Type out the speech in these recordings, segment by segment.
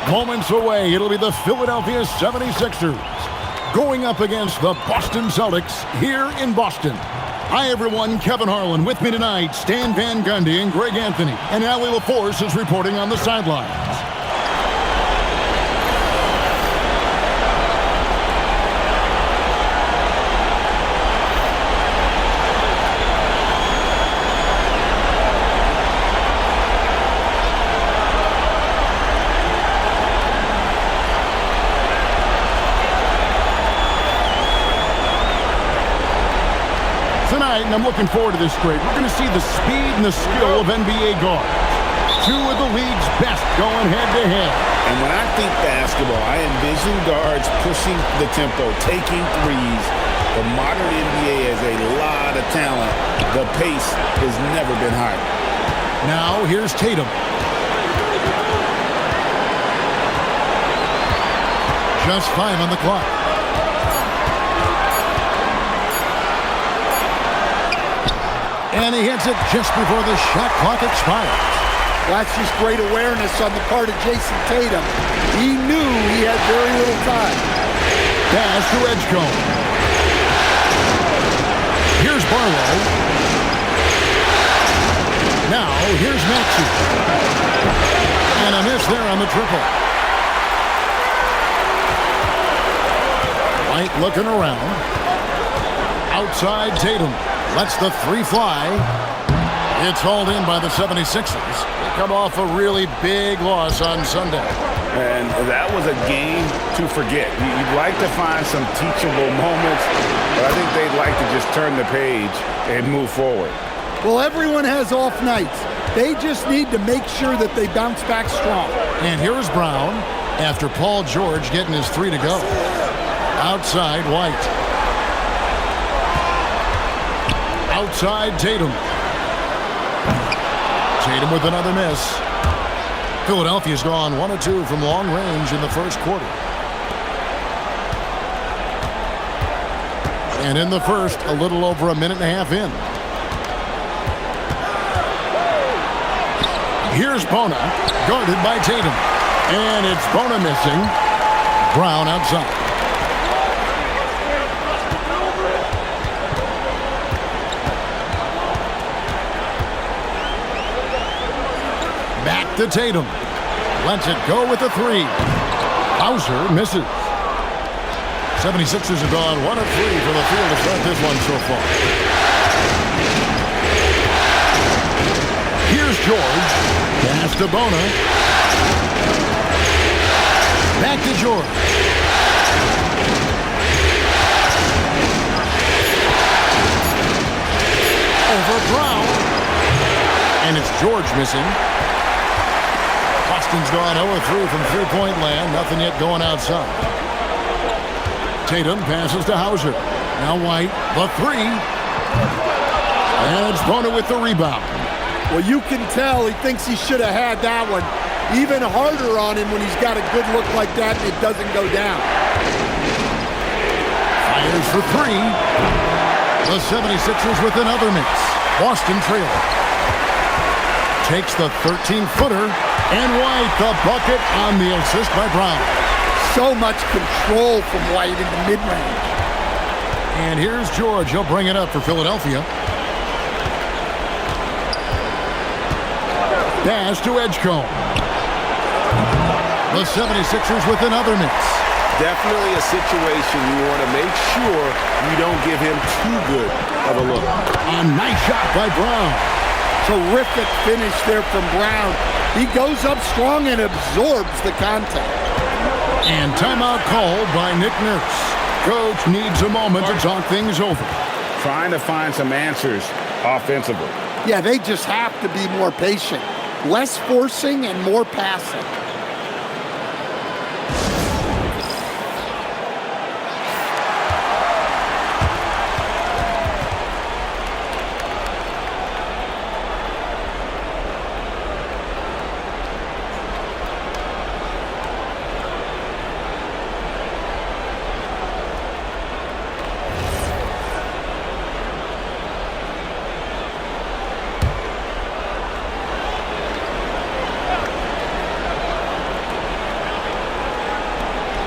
Moments away, it'll be the Philadelphia 76ers going up against the Boston Celtics here in Boston. Hi, everyone. Kevin Harlan with me tonight. Stan Van Gundy and Greg Anthony. And Allie LaForce is reporting on the sidelines. And I'm looking forward to this straight. We're going to see the speed and the skill of NBA guards. Two of the league's best going head-to-head. And when I think basketball, I envision guards pushing the tempo, taking threes. The modern NBA has a lot of talent. The pace has never been higher. Now, here's Tatum. Just 5 on the clock. And he hits it just before the shot clock expires. That's just great awareness on the part of Jason Tatum. He knew he had very little time. Pass to Edgecombe. Here's Barlow. Now, here's Maxey. And a miss there on the triple. White looking around. Outside Tatum. Lets the three fly. It's hauled in by the 76ers. They come off a really big loss on Sunday. And that was a game to forget. You'd like to find some teachable moments, but I think they'd like to just turn the page and move forward. Well, everyone has off nights. They just need to make sure that they bounce back strong. And here's Brown after Paul George getting his three to go. Outside White. Outside Tatum. Tatum with another miss. Philadelphia's gone 1 of 2 from long range in the first quarter. And in the first, a little over a minute and a half in. Here's Bona, guarded by Tatum. And it's Bona missing. Brown outside. To Tatum. Lets it go with a three. Hauser misses. 76ers have gone 1 of 3 from the field to start this one so far. Here's George. Pass to Bona. Back to George. Over Brown. And it's George missing. Boston's gone 0-3 from three-point land. Nothing yet going outside. Tatum passes to Hauser. Now White, the three. And it's Bona with the rebound. Well, you can tell he thinks he should have had that one. Even harder on him when he's got a good look like that and it doesn't go down. Fires for three. The 76ers with another miss. Boston trailing. Takes the 13-footer. And White, the bucket on the assist by Brown. So much control from White in the mid-range. And here's George. He'll bring it up for Philadelphia. Pass to Edgecombe. The 76ers with another miss. Definitely a situation you want to make sure you don't give him too good of a look. A nice shot by Brown. Terrific finish there from Brown. He goes up strong and absorbs the contact. And timeout called by Nick Nurse. Coach needs a moment to talk things over. Trying to find some answers offensively. Yeah, they just have to be more patient. Less forcing and more passing.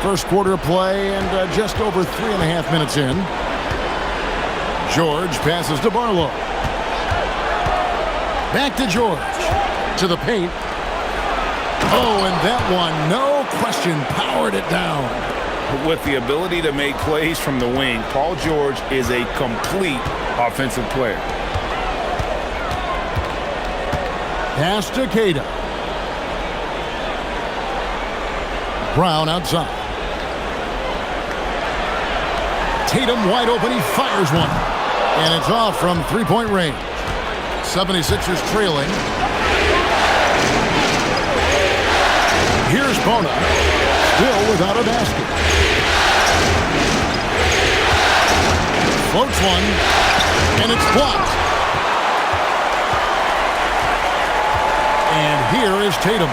First quarter of play and just over 3.5 minutes in. George passes to Barlow. Back to George. To the paint. Oh, and that one, no question, powered it down. With the ability to make plays from the wing, Paul George is a complete offensive player. Pass to Cada. Brown outside. Tatum wide open. He fires one. And it's off from three-point range. 76ers trailing. Here's Bona. Still without a basket. Floats one. And it's blocked. And here is Tatum.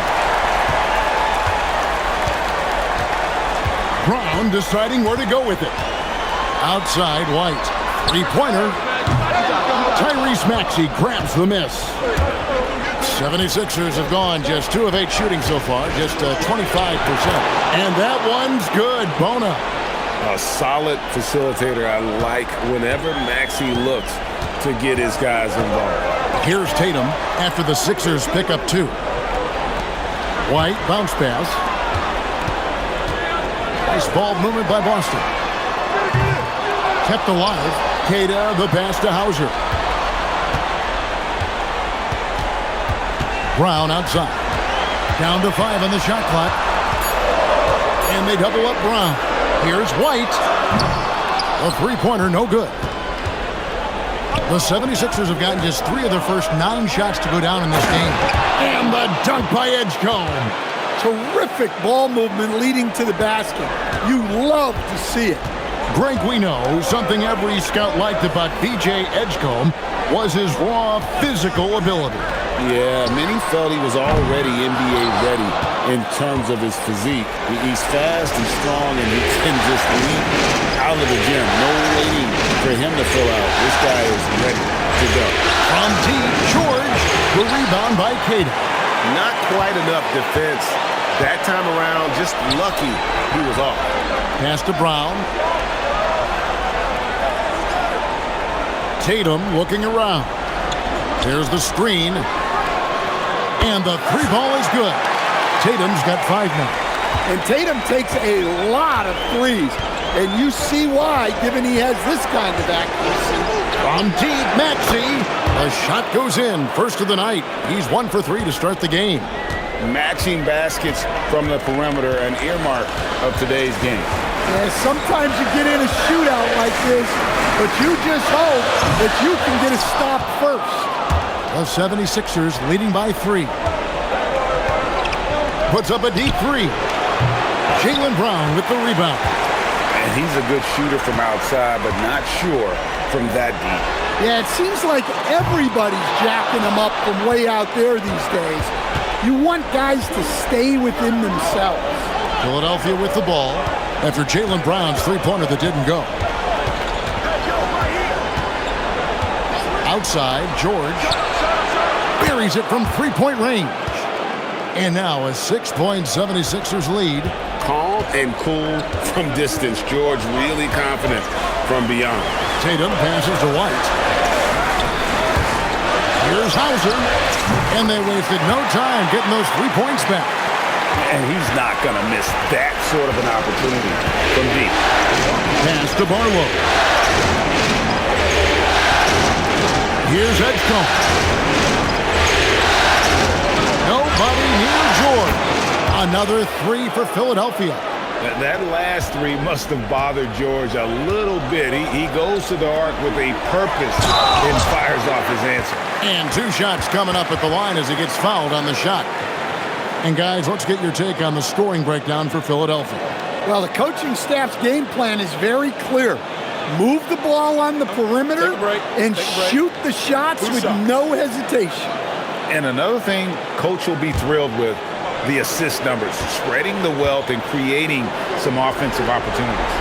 Brown deciding where to go with it. Outside, White. Three-pointer. Tyrese Maxey grabs the miss. 76ers have gone just 2 of 8 shooting so far, just 25%. And that one's good. Bona. A solid facilitator. I like whenever Maxey looks to get his guys involved. Here's Tatum after the Sixers pick up 2. White, bounce pass. Nice ball movement by Boston. Kept alive. Cada, the pass to Hauser. Brown outside. Down to 5 on the shot clock. And they double up Brown. Here's White. A three-pointer, no good. The 76ers have gotten just 3 of their first 9 shots to go down in this game. And the dunk by Edgecombe. Terrific ball movement leading to the basket. You love to see it. Greg, we know something every scout liked about B.J. Edgecombe was his raw physical ability. Yeah, many felt he was already NBA ready in terms of his physique. He's fast, he's strong, and he can just leap out of the gym. No waiting for him to fill out. This guy is ready to go. From deep, George, the rebound by Cada. Not quite enough defense that time around. Just lucky he was off. Pass to Brown. Tatum looking around. There's the screen. And the 3-ball is good. Tatum's got 5 now. And Tatum takes a lot of threes. And you see why, given he has this kind of accuracy. From deep, Maxey. The shot goes in. First of the night. He's 1 for 3 to start the game. Matching baskets from the perimeter, an earmark of today's game. Yeah, sometimes you get in a shootout like this, but you just hope that you can get a stop first. The 76ers leading by 3. Puts up a deep 3. Jaylen Brown with the rebound. And he's a good shooter from outside, but not sure from that deep. Yeah, it seems like everybody's jacking him up from way out there these days. You want guys to stay within themselves. Philadelphia with the ball after Jaylen Brown's three-pointer that didn't go. Outside, George buries it from three-point range. And now a 6-point 76ers lead. Calm and cool from distance. George really confident from beyond. Tatum passes to White. Here's Hauser. And they wasted no time getting those 3 points back. And he's not going to miss that sort of an opportunity from deep. Pass to Barlow. Here's Edgecombe. Nobody near George. Another 3 for Philadelphia. That last 3 must have bothered George a little bit. He goes to the arc with a purpose and fires off his answer. And 2 shots coming up at the line as he gets fouled on the shot. And guys, let's get your take on the scoring breakdown for Philadelphia. Well, the coaching staff's game plan is very clear. Move the ball on the perimeter and shoot the shots with no hesitation. And another thing coach will be thrilled with, the assist numbers, spreading the wealth and creating some offensive opportunities.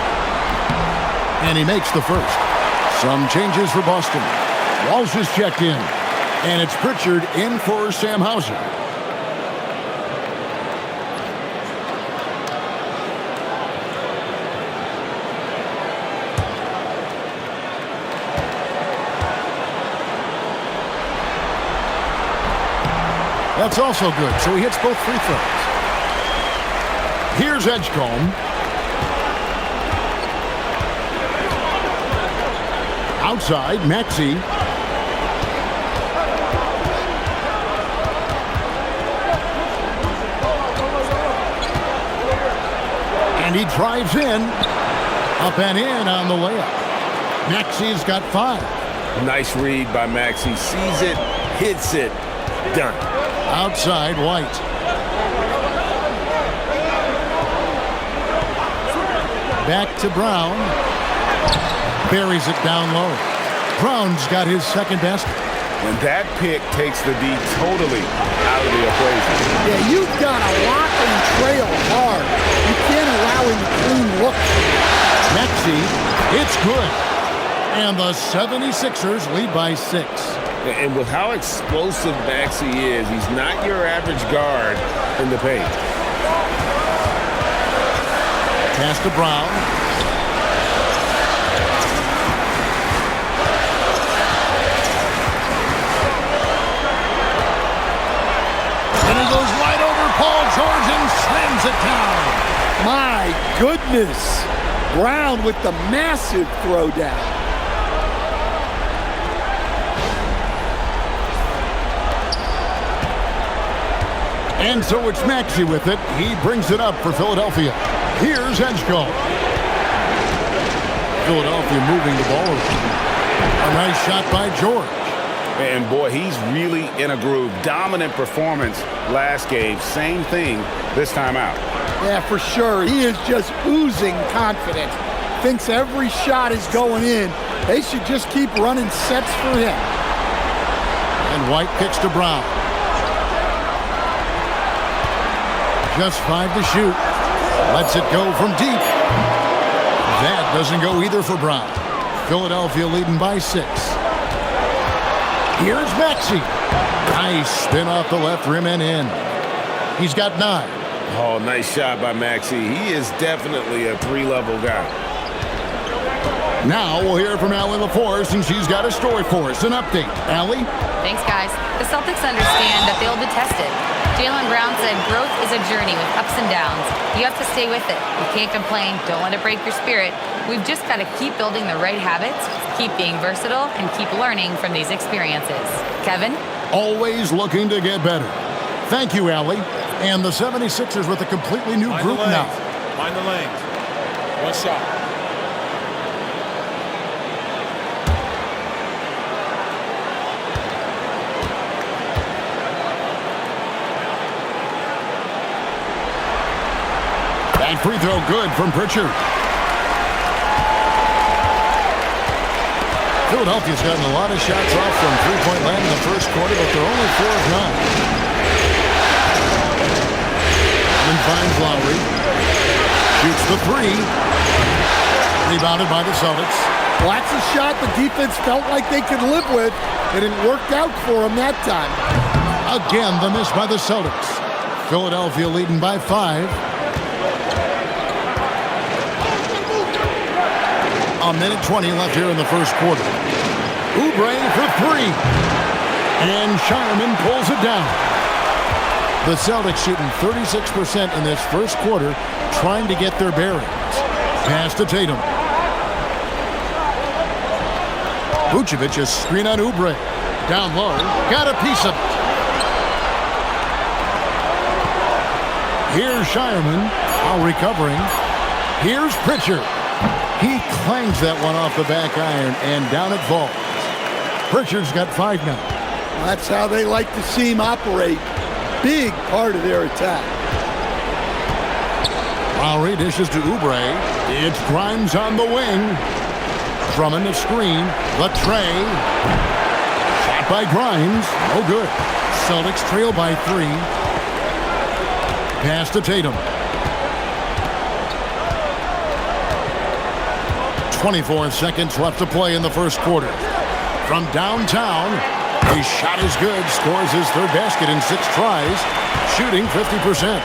And he makes the first. Some changes for Boston. Walsh is checked in. And it's Pritchard in for Sam Hauser. That's also good, so he hits both free throws. Here's Edgecombe. Outside, Maxey. And he drives in. Up and in on the layup. Maxey's got 5. Nice read by Maxey. Sees it, hits it, done. Outside, White. Back to Brown. Buries it down low. Brown's got his second basket. And that pick takes the D totally out of the equation. Yeah, you've got to lock and trail hard. You can't allow him to clean look. Maxey, it's good. And the 76ers lead by 6. And with how explosive Maxey is, he's not your average guard in the paint. Pass to Brown. And he goes right over Paul George and slams it down. My goodness. Brown with the massive throwdown. And so it's Maxey with it. He brings it up for Philadelphia. Here's Edgecombe. Philadelphia moving the ball around. A nice shot by George. And boy, he's really in a groove. Dominant performance last game. Same thing this time out. Yeah, for sure. He is just oozing confidence. Thinks every shot is going in. They should just keep running sets for him. And White kicks to Brown. Just 5 to shoot. Lets it go from deep. That doesn't go either for Brown. Philadelphia leading by 6. Here's Maxey. Nice spin off the left rim and in. He's got 9. Oh, nice shot by Maxey. He is definitely a 3-level guy. Now we'll hear from Allie LaForce, and she's got a story for us. An update. Allie? Thanks, guys. The Celtics understand that they'll be tested. Jaylen Brown said growth is a journey with ups and downs. You have to stay with it. You can't complain. Don't let it break your spirit. We've just got to keep building the right habits, keep being versatile, and keep learning from these experiences. Kevin? Always looking to get better. Thank you, Allie. And the 76ers with a completely new group now. Mind the lanes. One shot. That free throw good from Pritchard. Philadelphia's gotten a lot of shots off from three-point land in the first quarter, but they're only 4 of 9. And finds Lowry. Shoots the 3. Rebounded by the Celtics. Well, that's a shot the defense felt like they could live with, and it worked out for them that time. Again, the miss by the Celtics. Philadelphia leading by 5. A minute 20 left here in the first quarter. Oubre for 3. And Shireman pulls it down. The Celtics shooting 36% in this first quarter, trying to get their bearings. Pass to Tatum. Vucevic, a screen on Oubre. Down low. Got a piece of it. Here's Shireman, while recovering. Here's Pritchard. He clangs that one off the back iron, and down it falls. Pritchard's got 5 now. That's how they like to see him operate. Big part of their attack. Lowry dishes to Oubre. It's Grimes on the wing. Drummond a screen. Latre. Shot by Grimes. No good. Celtics trail by 3. Pass to Tatum. 24 seconds left to play in the first quarter. From downtown, his shot is good. Scores his 3rd basket in 6 tries. Shooting 50%.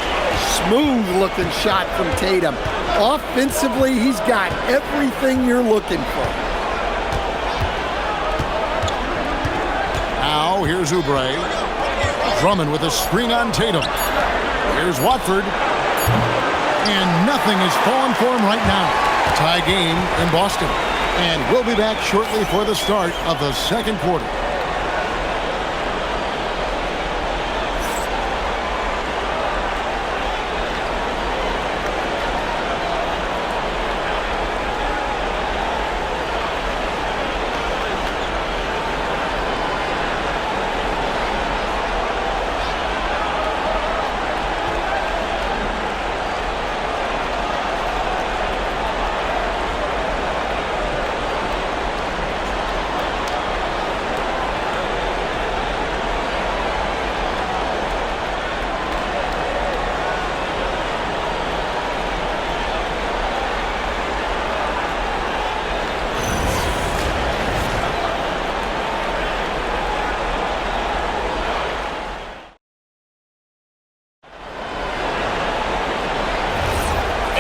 Smooth-looking shot from Tatum. Offensively, he's got everything you're looking for. Now, here's Oubre. Drummond with a screen on Tatum. Here's Watford. And nothing is falling for him right now. Tie game in Boston. And we'll be back shortly for the start of the second quarter.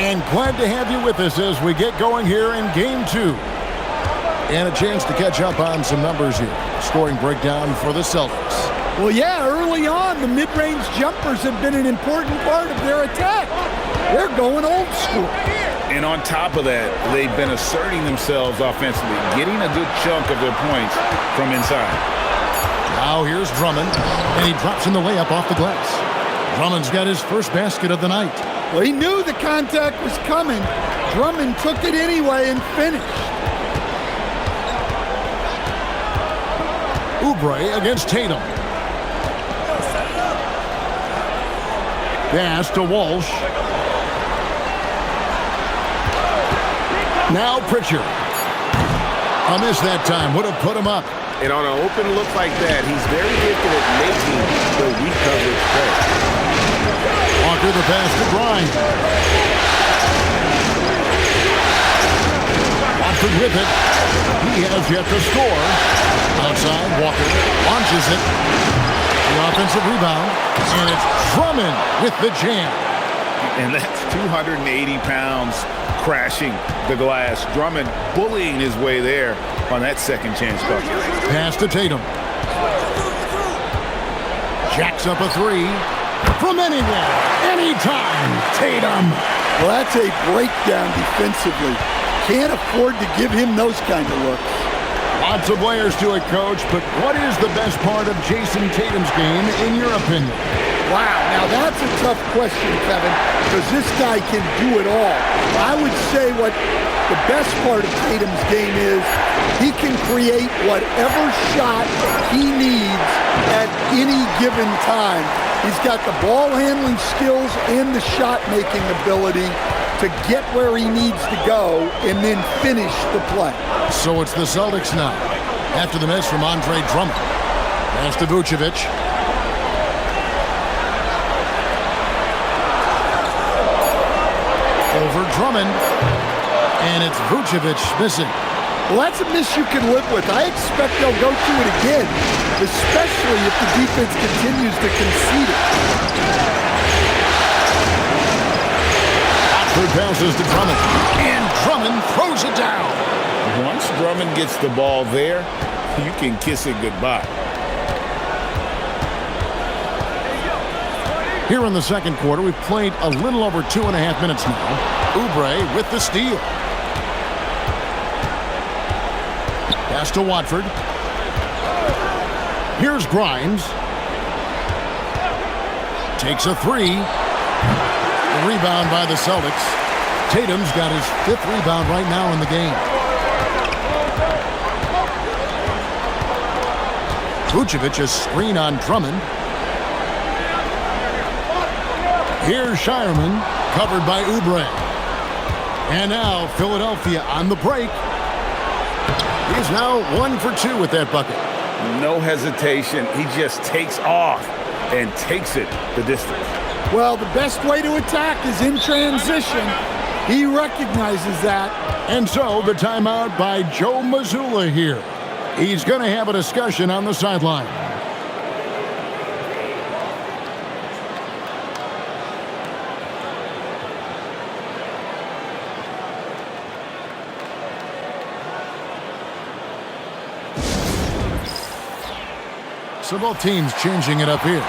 And glad to have you with us as we get going here in Game 2. And a chance to catch up on some numbers here. Scoring breakdown for the Celtics. Well, yeah, early on, the mid-range jumpers have been an important part of their attack. They're going old school. And on top of that, they've been asserting themselves offensively, getting a good chunk of their points from inside. Now here's Drummond, and he drops in the layup off the glass. Drummond's got his first basket of the night. Well, he knew the contact was coming. Drummond took it anyway and finished. Oubre against Tatum. Pass to Walsh. Now Pritchard. A miss that time. Would have put him up. And on an open look like that, he's very gifted at making the weak coverage play. Walker the pass to Grimes. Watford with it. He has yet to score. Outside, Walker launches it. The offensive rebound. And it's Drummond with the jam. And that's 280 pounds crashing the glass. Drummond bullying his way there on that second chance bucket. Pass to Tatum. Jacks up a three. From anywhere, anytime, Tatum. Well, that's a breakdown defensively. Can't afford to give him those kind of looks. Lots of layers to it, Coach, but what is the best part of Jason Tatum's game, in your opinion? Wow, now that's a tough question, Kevin, because this guy can do it all. I would say what the best part of Tatum's game is, he can create whatever shot he needs at any given time. He's got the ball handling skills and the shot making ability to get where he needs to go and then finish the play. So it's the Celtics now. After the miss from Andre Drummond. Pass to Vucevic. Over Drummond. And it's Vucevic missing. Well, that's a miss you can live with. I expect they'll go to it again, especially if the defense continues to concede it. Third passes to Drummond. And Drummond throws it down. Once Drummond gets the ball there, you can kiss it goodbye. Here in the second quarter, we've played a little over 2.5 minutes now. Oubre with the steal. Pass to Watford. Here's Grimes. Takes a three. The rebound by the Celtics. Tatum's got his 5th rebound right now in the game. Vucevic a screen on Drummond. Here's Shireman, covered by Oubre. And now Philadelphia on the break. He's now 1 for 2 with that bucket. No hesitation. He just takes off and takes it the distance. Well, the best way to attack is in transition. He recognizes that. And so the timeout by Joe Mazzulla here. He's going to have a discussion on the sideline. So both teams changing it up here.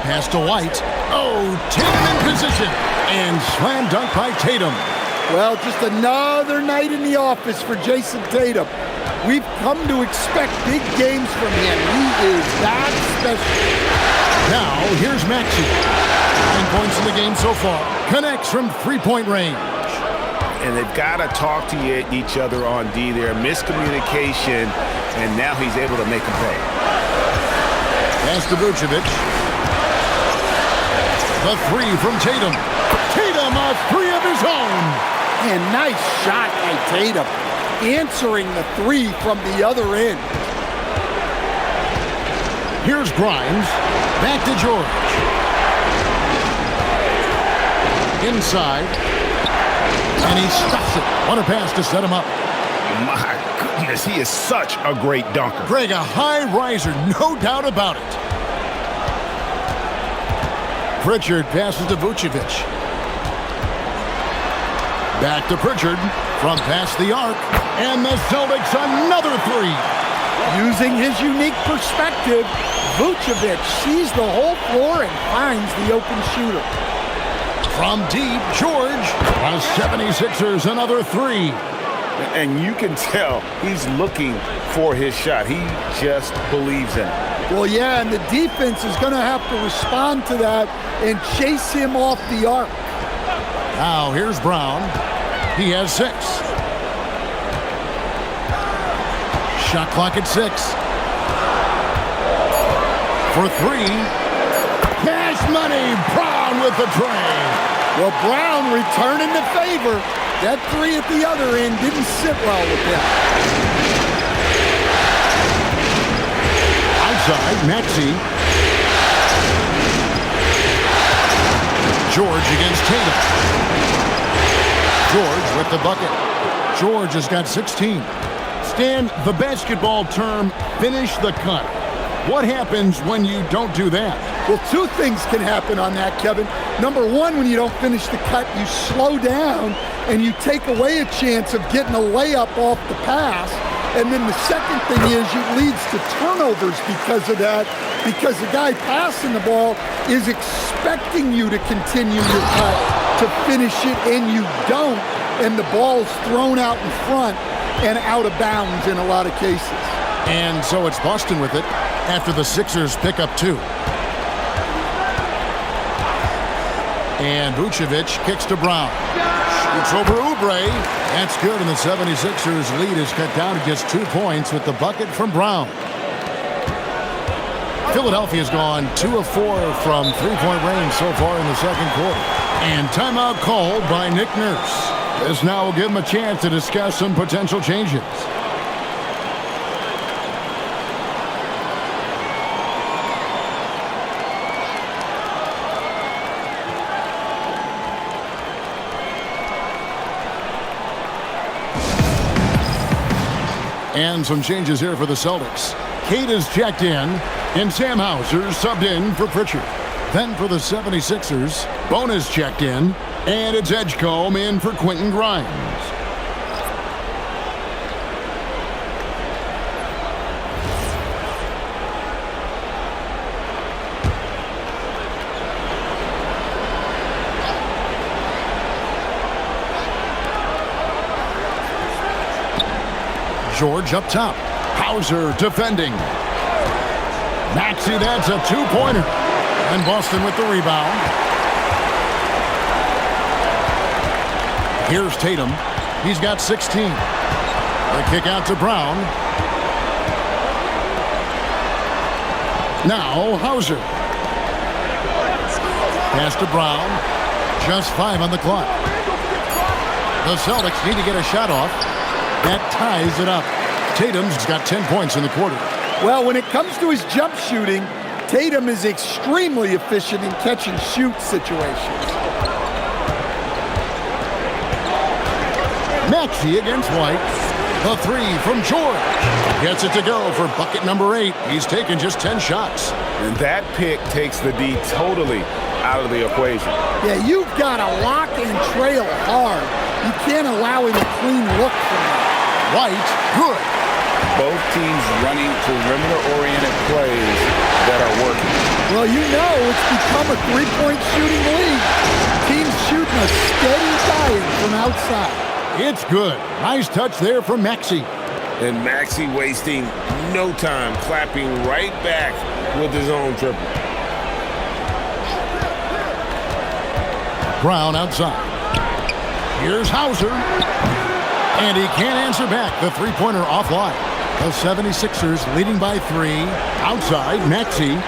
Pass to White. Oh, Tatum in position. And slam dunk by Tatum. Well, just another night in the office for Jason Tatum. We've come to expect big games from him. He is that special. Now, here's Maxey. 9 points in the game so far. Connects from three-point range. And they've got to talk to each other on D there. Miscommunication, and now he's able to make a play. Pass to Vucevic. The three from Tatum. Tatum, a three of his own. And nice shot by Tatum, answering the three from the other end. Here's Grimes. Back to George. Inside. And he stuffs it. What a pass to set him up. My goodness, he is such a great dunker. Greg, a high riser, no doubt about it. Pritchard passes to Vucevic. Back to Pritchard from past the arc. And the Celtics another three. Using his unique perspective, Vucevic sees the whole floor and finds the open shooter. From deep, George. The 76ers another three. And you can tell he's looking for his shot. He just believes in it. Well, yeah, and the defense is going to have to respond to that and chase him off the arc. Now, here's Brown. He has 6. Shot clock at 6. For 3. Cash money. Brown with the tray. Well, Brown returning the favor. That three at the other end didn't sit well with him. Outside, Maxey. George against Tatum. George with the bucket. George has got 16. Stan, the basketball term, finish the cut. What happens when you don't do that? Well, 2 things can happen on that, Kevin. Number 1, when you don't finish the cut, you slow down and you take away a chance of getting a layup off the pass. And then the second thing is it leads to turnovers because of that, because the guy passing the ball is expecting you to continue your cut to finish it, and you don't, and the ball is thrown out in front and out of bounds in a lot of cases. And so it's Boston with it after the Sixers pick up 2. And Vucevic kicks to Brown. Shoots over Oubre. That's good, and the 76ers lead is cut down to just 2 points with the bucket from Brown. Philadelphia's gone 2 of 4 from three-point range so far in the second quarter. And timeout called by Nick Nurse. This now will give him a chance to discuss some potential changes. And some changes here for the Celtics. Kate is checked in, and Sam Hauser subbed in for Pritchard. Then for the 76ers, Bonus checked in, and it's Edgecombe in for Quentin Grimes. George up top. Hauser defending. Maxey, that's a two-pointer. And Boston with the rebound. Here's Tatum. He's got 16. The kick out to Brown. Now Hauser. Pass to Brown. Just 5 on the clock. The Celtics need to get a shot off. That ties it up. Tatum's got 10 points in the quarter. Well, when it comes to his jump shooting, Tatum is extremely efficient in catch-and-shoot situations. Maxey against White. The three from George. Gets it to go for bucket number 8. He's taken just 10 shots. And that pick takes the D totally out of the equation. Yeah, you've got to lock and trail hard. You can't allow him a clean look from that. White, good. both teams running perimeter-oriented plays that are working. Well, you know it's become a three-point shooting league. Teams shooting a steady diet from outside. It's good. Nice touch there from Maxey. And Maxey wasting no time, clapping right back with his own triple. Brown outside. Here's Hauser. And he can't answer back. The three-pointer offline. The 76ers leading by 3. Outside, Maxey.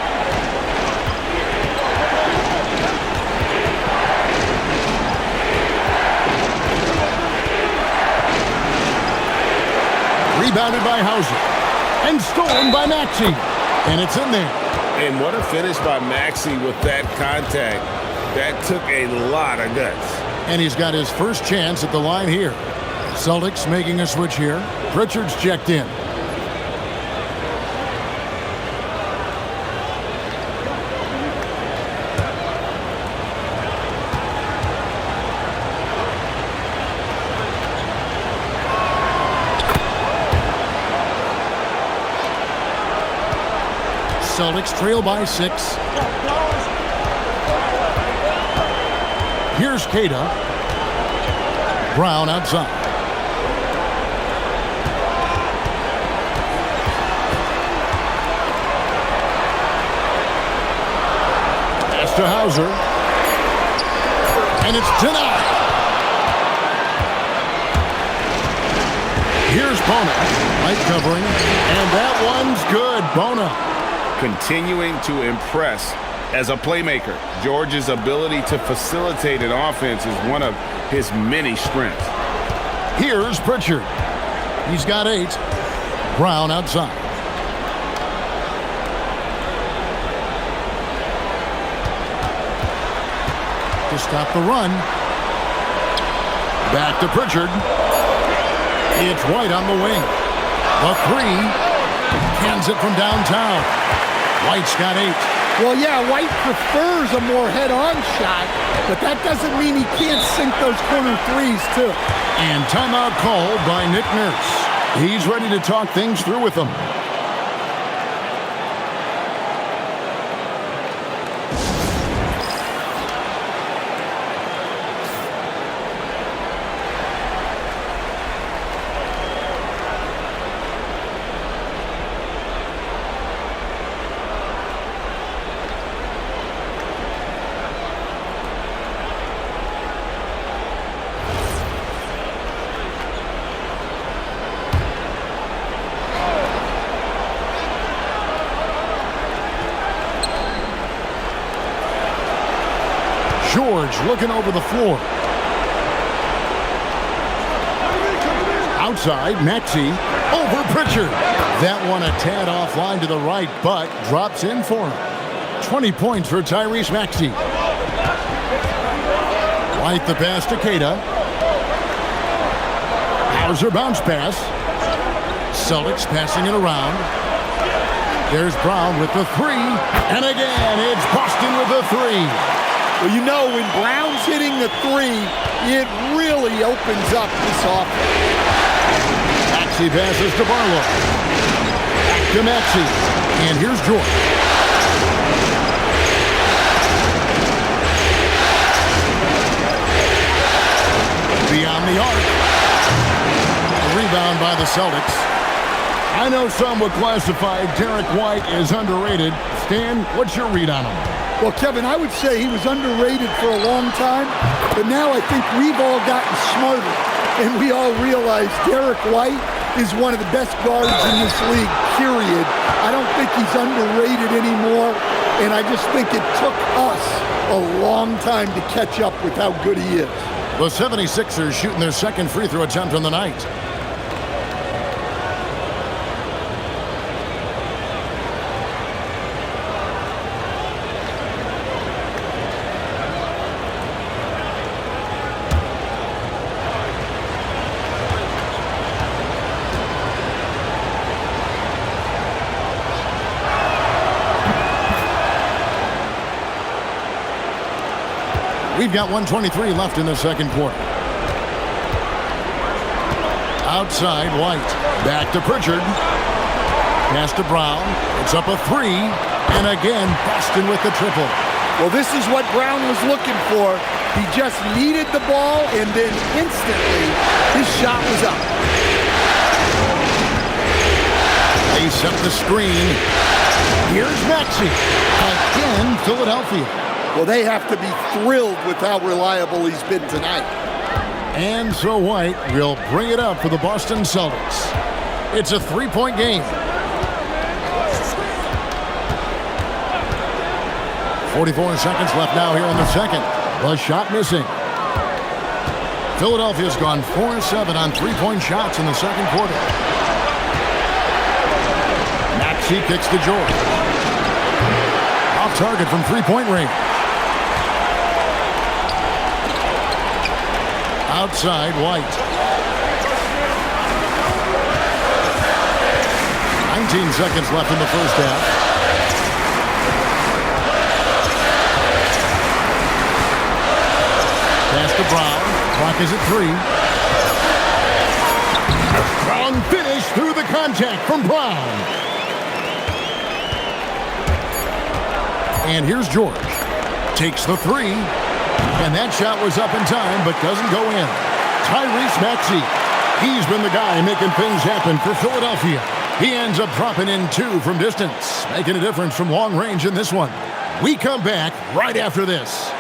Rebounded by Hauser. And stolen by Maxey. And it's in there. And what a finish by Maxey with that contact. That took a lot of guts. And he's got his first chance at the line here. Celtics making a switch here. Pritchard's checked in. Celtics trail by 6. Here's Keita. Brown outside. Pass to Hauser. And it's denied. Here's Bona. Light covering. And that one's good. Bona. Continuing to impress as a playmaker. George's ability to facilitate an offense is one of his many strengths. Here's Pritchard. He's got 8. Brown outside. To stop the run. Back to Pritchard. It's White on the wing. The 3. Cans it from downtown. White's got 8. Well, yeah, White prefers a more head-on shot, but that doesn't mean he can't sink those corner threes, too. And timeout called by Nick Nurse. He's ready to talk things through with them. George looking over the floor. Outside, Maxey over Pritchard. That one a tad offline to the right, but drops in for him. 20 points for Tyrese Maxey. White the pass to Keita. Hauser bounce pass. Celtics passing it around. There's Brown with the 3. And again, it's Boston with the 3. Well, you know, when Brown's hitting the 3, it really opens up this offense. Maxey passes to Barlow. Back to Maxey. And here's George. Beyond the arc. A rebound by the Celtics. I know some would classify Derek White as underrated. Stan, what's your read on him? Well, Kevin, I would say he was underrated for a long time, but now I think we've all gotten smarter, and we all realize Derek White is one of the best guards in this league, period. I don't think he's underrated anymore, and I just think it took us a long time to catch up with how good he is. The 76ers shooting their second free throw attempt on the night. We've got 1:23 left in the second quarter. Outside, White. Back to Pritchard. Pass to Brown. It's up a three. And again, Boston with the triple. Well, this is what Brown was looking for. He just needed the ball, and then instantly his shot was up. They set the screen. Here's Maxey. Again, Philadelphia. Well, they have to be thrilled with how reliable he's been tonight. And so White will bring it up for the Boston Celtics. It's a three-point game. 44 seconds left now here in the second. The shot missing. Philadelphia's gone 4-7 on three-point shots in the second quarter. Maxey kicks to George. Off target from three-point range. Outside, White. 19 seconds left in the first half. Pass to Brown. Clock is at 3. Strong finish through the contact from Brown. And here's George. Takes the three. And that shot was up in time, but doesn't go in. Tyrese Maxey. He's been the guy making things happen for Philadelphia. He ends up dropping in 2 from distance, making a difference from long range in this one. We come back right after this.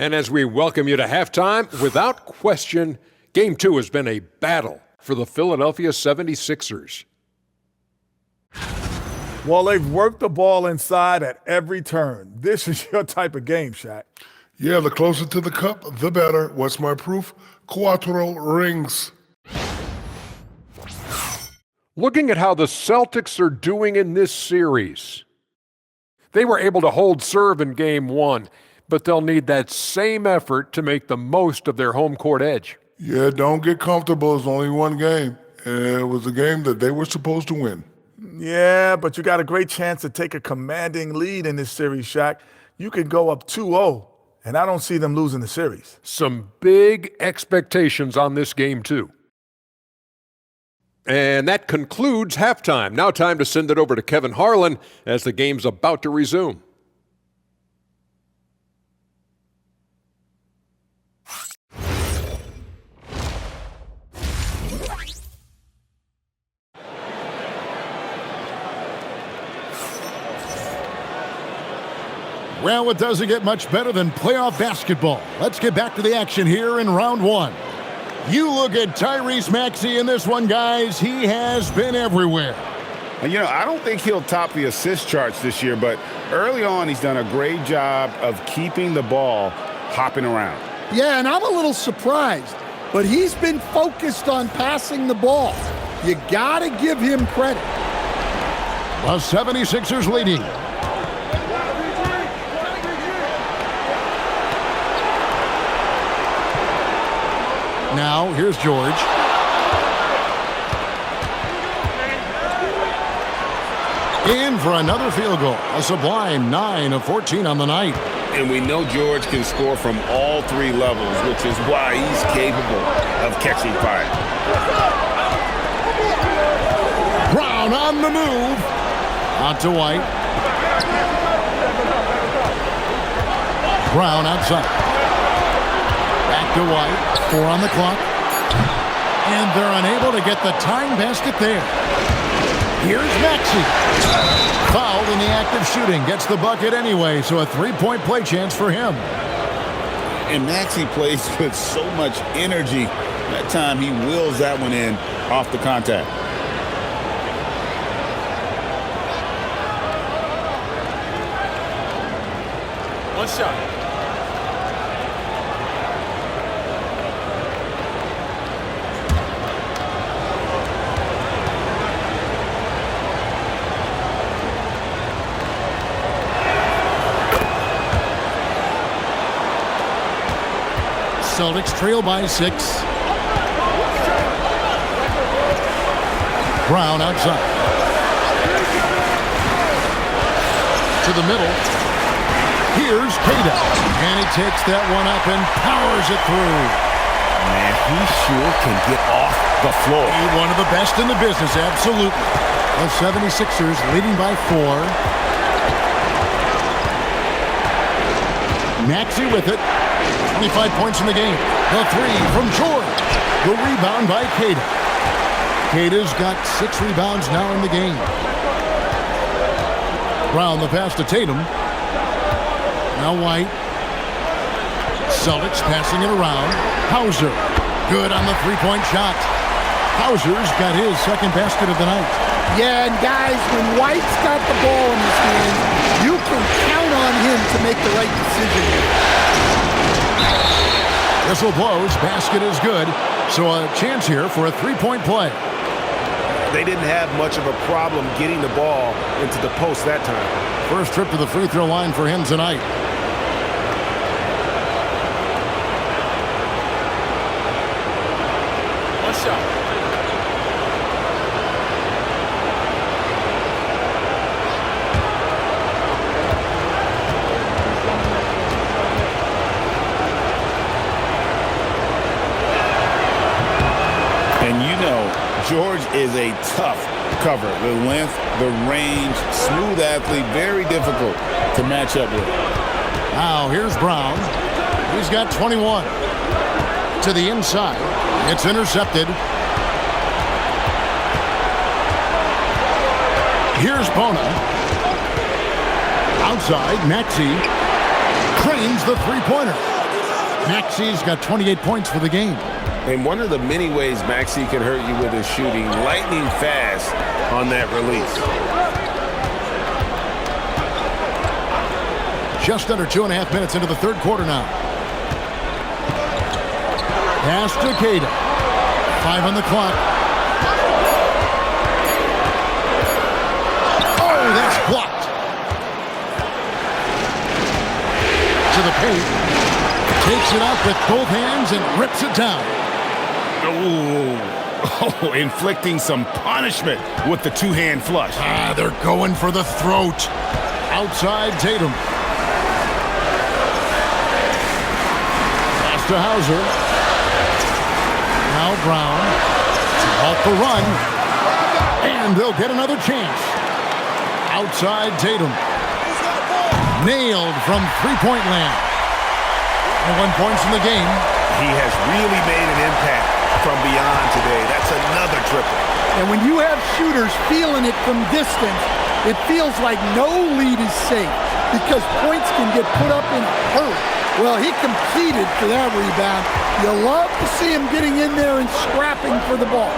And as we welcome you to halftime, without question, Game 2 has been a battle for the Philadelphia 76ers. Well, they've worked the ball inside at every turn. This is your type of game, Shaq. Yeah, the closer to the cup, the better. What's my proof? Cuatro rings. Looking at how the Celtics are doing in this series, they were able to hold serve in Game 1, but they'll need that same effort to make the most of their home court edge. Yeah, don't get comfortable. It's only one game. It was a game that they were supposed to win. Yeah, but you got a great chance to take a commanding lead in this series, Shaq. You could go up 2-0, and I don't see them losing the series. Some big expectations on this game, too. And that concludes halftime. Now time to send it over to Kevin Harlan as the game's about to resume. Well, it doesn't get much better than playoff basketball. Let's get back to the action here in round 1. You look at Tyrese Maxey in this one, guys. He has been everywhere. And, I don't think he'll top the assist charts this year, but early on he's done a great job of keeping the ball hopping around. Yeah, and I'm a little surprised, but he's been focused on passing the ball. You got to give him credit. The 76ers leading. Now, here's George. In for another field goal. A sublime 9 of 14 on the night. And we know George can score from all 3 levels, which is why he's capable of catching fire. Brown on the move. Out to White. Brown outside. Back to White. 4 on the clock. And they're unable to get the tying basket there. Here's Maxey. Fouled in the act of shooting. Gets the bucket anyway, so a 3-point play chance for him. And Maxey plays with so much energy. That time he wheels that one in off the contact. One shot. Celtics trail by 6. Brown outside. To the middle. Here's Cada. And he takes that one up and powers it through. Man, he sure can get off the floor. One of the best in the business, absolutely. The 76ers leading by 4. Maxey with it. 25 points in the game. The 3 from George. The rebound by Cada. Cada's got 6 rebounds now in the game. Brown the pass to Tatum. Now White. Celtics passing it around. Hauser. Good on the three-point shot. Hauser's got his second basket of the night. Yeah, and guys, when White's got the ball in his hands, you can count on him to make the right decision. Whistle blows. Basket is good. So a chance here for a three-point play. They didn't have much of a problem getting the ball into the post that time. First trip to the free throw line for him tonight. One shot. George is a tough cover. The length, the range, smooth athlete, very difficult to match up with. Now here's Brown. He's got 21. To the inside. It's intercepted. Here's Bona. Outside, Maxey cranes the three-pointer. Maxey's got 28 points for the game. And one of the many ways Maxey can hurt you with his shooting, lightning fast on that release. Just under 2.5 minutes into the third quarter now. Pass to Cada. 5 on the clock. Oh, that's blocked. To the paint. Takes it up with both hands and rips it down. Oh, inflicting some punishment with the two-hand flush. They're going for the throat. Outside Tatum. Pass to Hauser. Now Brown. To halt the run. And they'll get another chance. Outside Tatum. Nailed from three-point land. 1 points in the game. He has really made an impact from beyond today. That's another triple. And when you have shooters feeling it from distance, it feels like no lead is safe because points can get put up in a hurry. Well, he completed for that rebound. You love to see him getting in there and scrapping for the ball.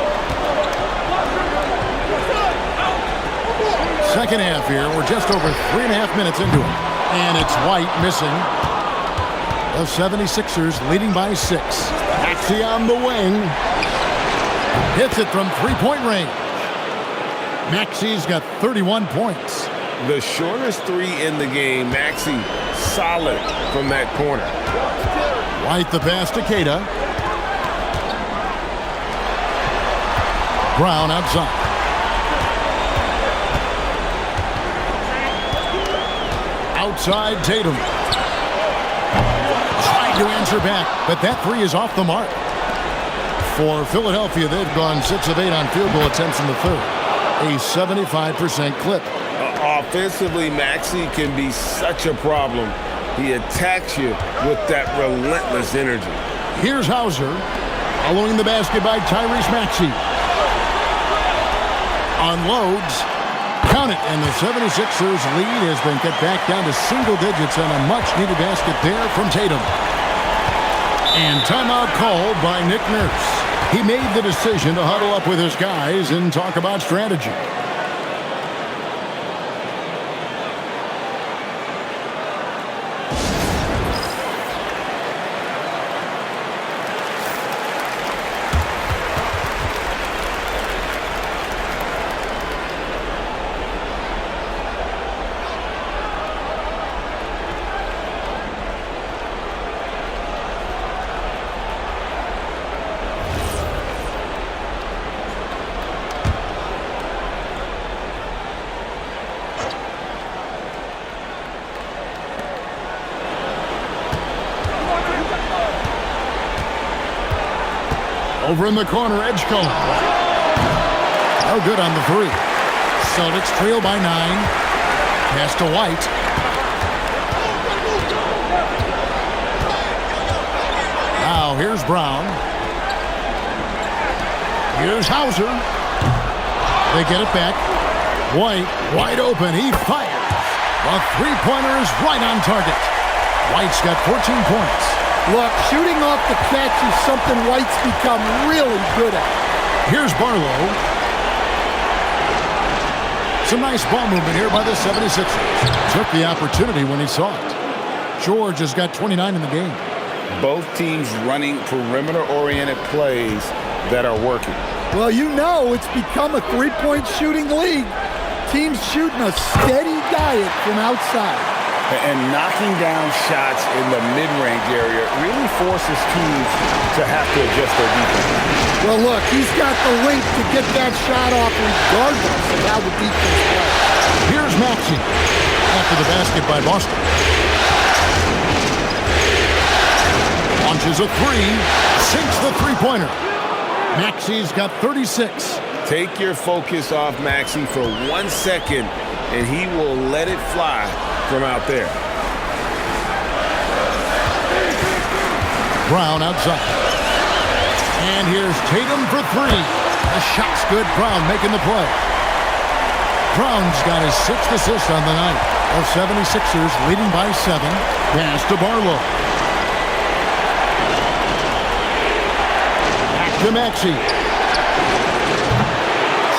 Second half here. We're just over 3.5 minutes into it. And it's White missing. The 76ers leading by 6. Maxey on the wing. Hits it from three-point range. Maxey's got 31 points. The shortest 3 in the game. Maxey solid from that corner. White the pass to Cada. Brown outside. Outside Tatum. To answer back, but that 3 is off the mark. For Philadelphia, they've gone 6 of 8 on field goal attempts in the third. A 75% clip. Offensively, Maxey can be such a problem. He attacks you with that relentless energy. Here's Hauser. Following the basket by Tyrese Maxey. Unloads. Count it, and the 76ers lead has been cut back down to single digits on a much-needed basket there from Tatum. And timeout called by Nick Nurse. He made the decision to huddle up with his guys and talk about strategy. Over in the corner, Edgecombe. No good on the three. Celtics trail by 9. Pass to White. Now here's Brown. Here's Hauser. They get it back. White wide open. He fires. The three-pointer is right on target. White's got 14 points. Look, shooting off the catch is something White's become really good at. Here's Barlow. Some nice ball movement here by the 76ers. Took the opportunity when he saw it. George has got 29 in the game. Both teams running perimeter-oriented plays that are working. Well, you know it's become a three-point shooting league. Teams shooting a steady diet from outside. And knocking down shots in the mid-range area really forces teams to have to adjust their defense. Well, look, he's got the length to get that shot off regardless of how the defense plays. Here's Maxey after the basket by Boston. Launches a three, sinks the three-pointer. Maxey's got 36. Take your focus off Maxey for 1 second, and he will let it fly from out there. Brown outside. And here's Tatum for three. The shot's good. Brown making the play. Brown's got his 6th assist on the night. The 76ers leading by 7. Pass to Barlow. Back to Maxey.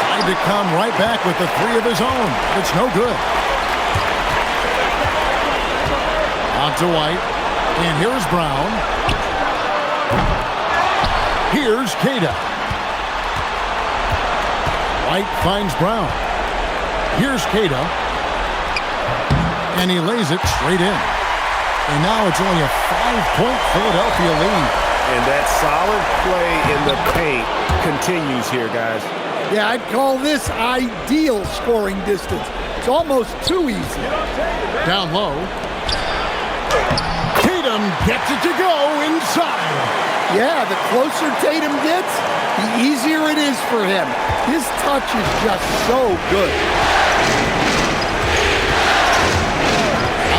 Tried to come right back with the three of his own. It's no good. On to White. And here's Brown. Here's Cada. White finds Brown. Here's Cada. And he lays it straight in. And now it's only a 5-point Philadelphia lead. And that solid play in the paint continues here, guys. Yeah, I'd call this ideal scoring distance. It's almost too easy. Down low. Tatum gets it to go inside. Yeah, the closer Tatum gets, the easier it is for him. His touch is just so good.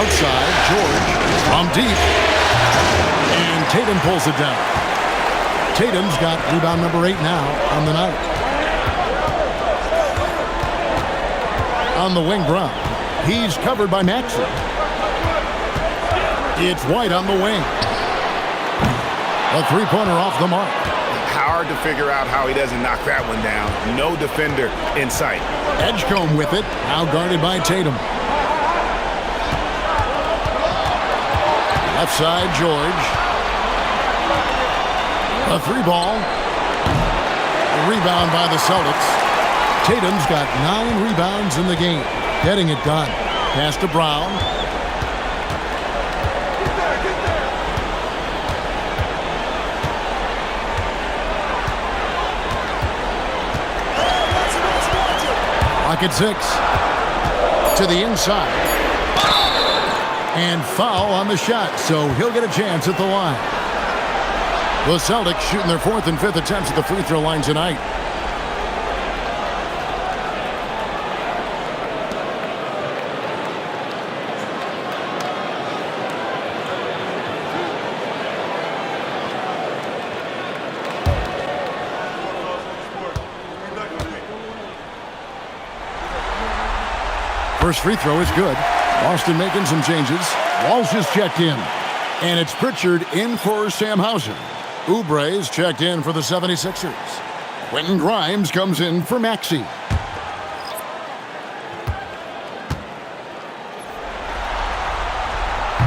Outside, George from deep. And Tatum pulls it down. Tatum's got rebound number 8 now on the night. On the wing, Brown. He's covered by Maxey. It's White on the wing. A three-pointer off the mark. Hard to figure out how he doesn't knock that one down. No defender in sight. Edgecombe with it. Now guarded by Tatum. Left side, George. A three ball. A rebound by the Celtics. Tatum's got 9 rebounds in the game. Getting it done. Pass to Brown. Rocket 6 to the inside. And foul on the shot, so he'll get a chance at the line. The Celtics shooting their 4th and 5th attempts at the free throw line tonight. First free throw is good. Boston making some changes. Walsh is checked in. And it's Pritchard in for Sam Hauser. Oubre's checked in for the 76ers. Quentin Grimes comes in for Maxey.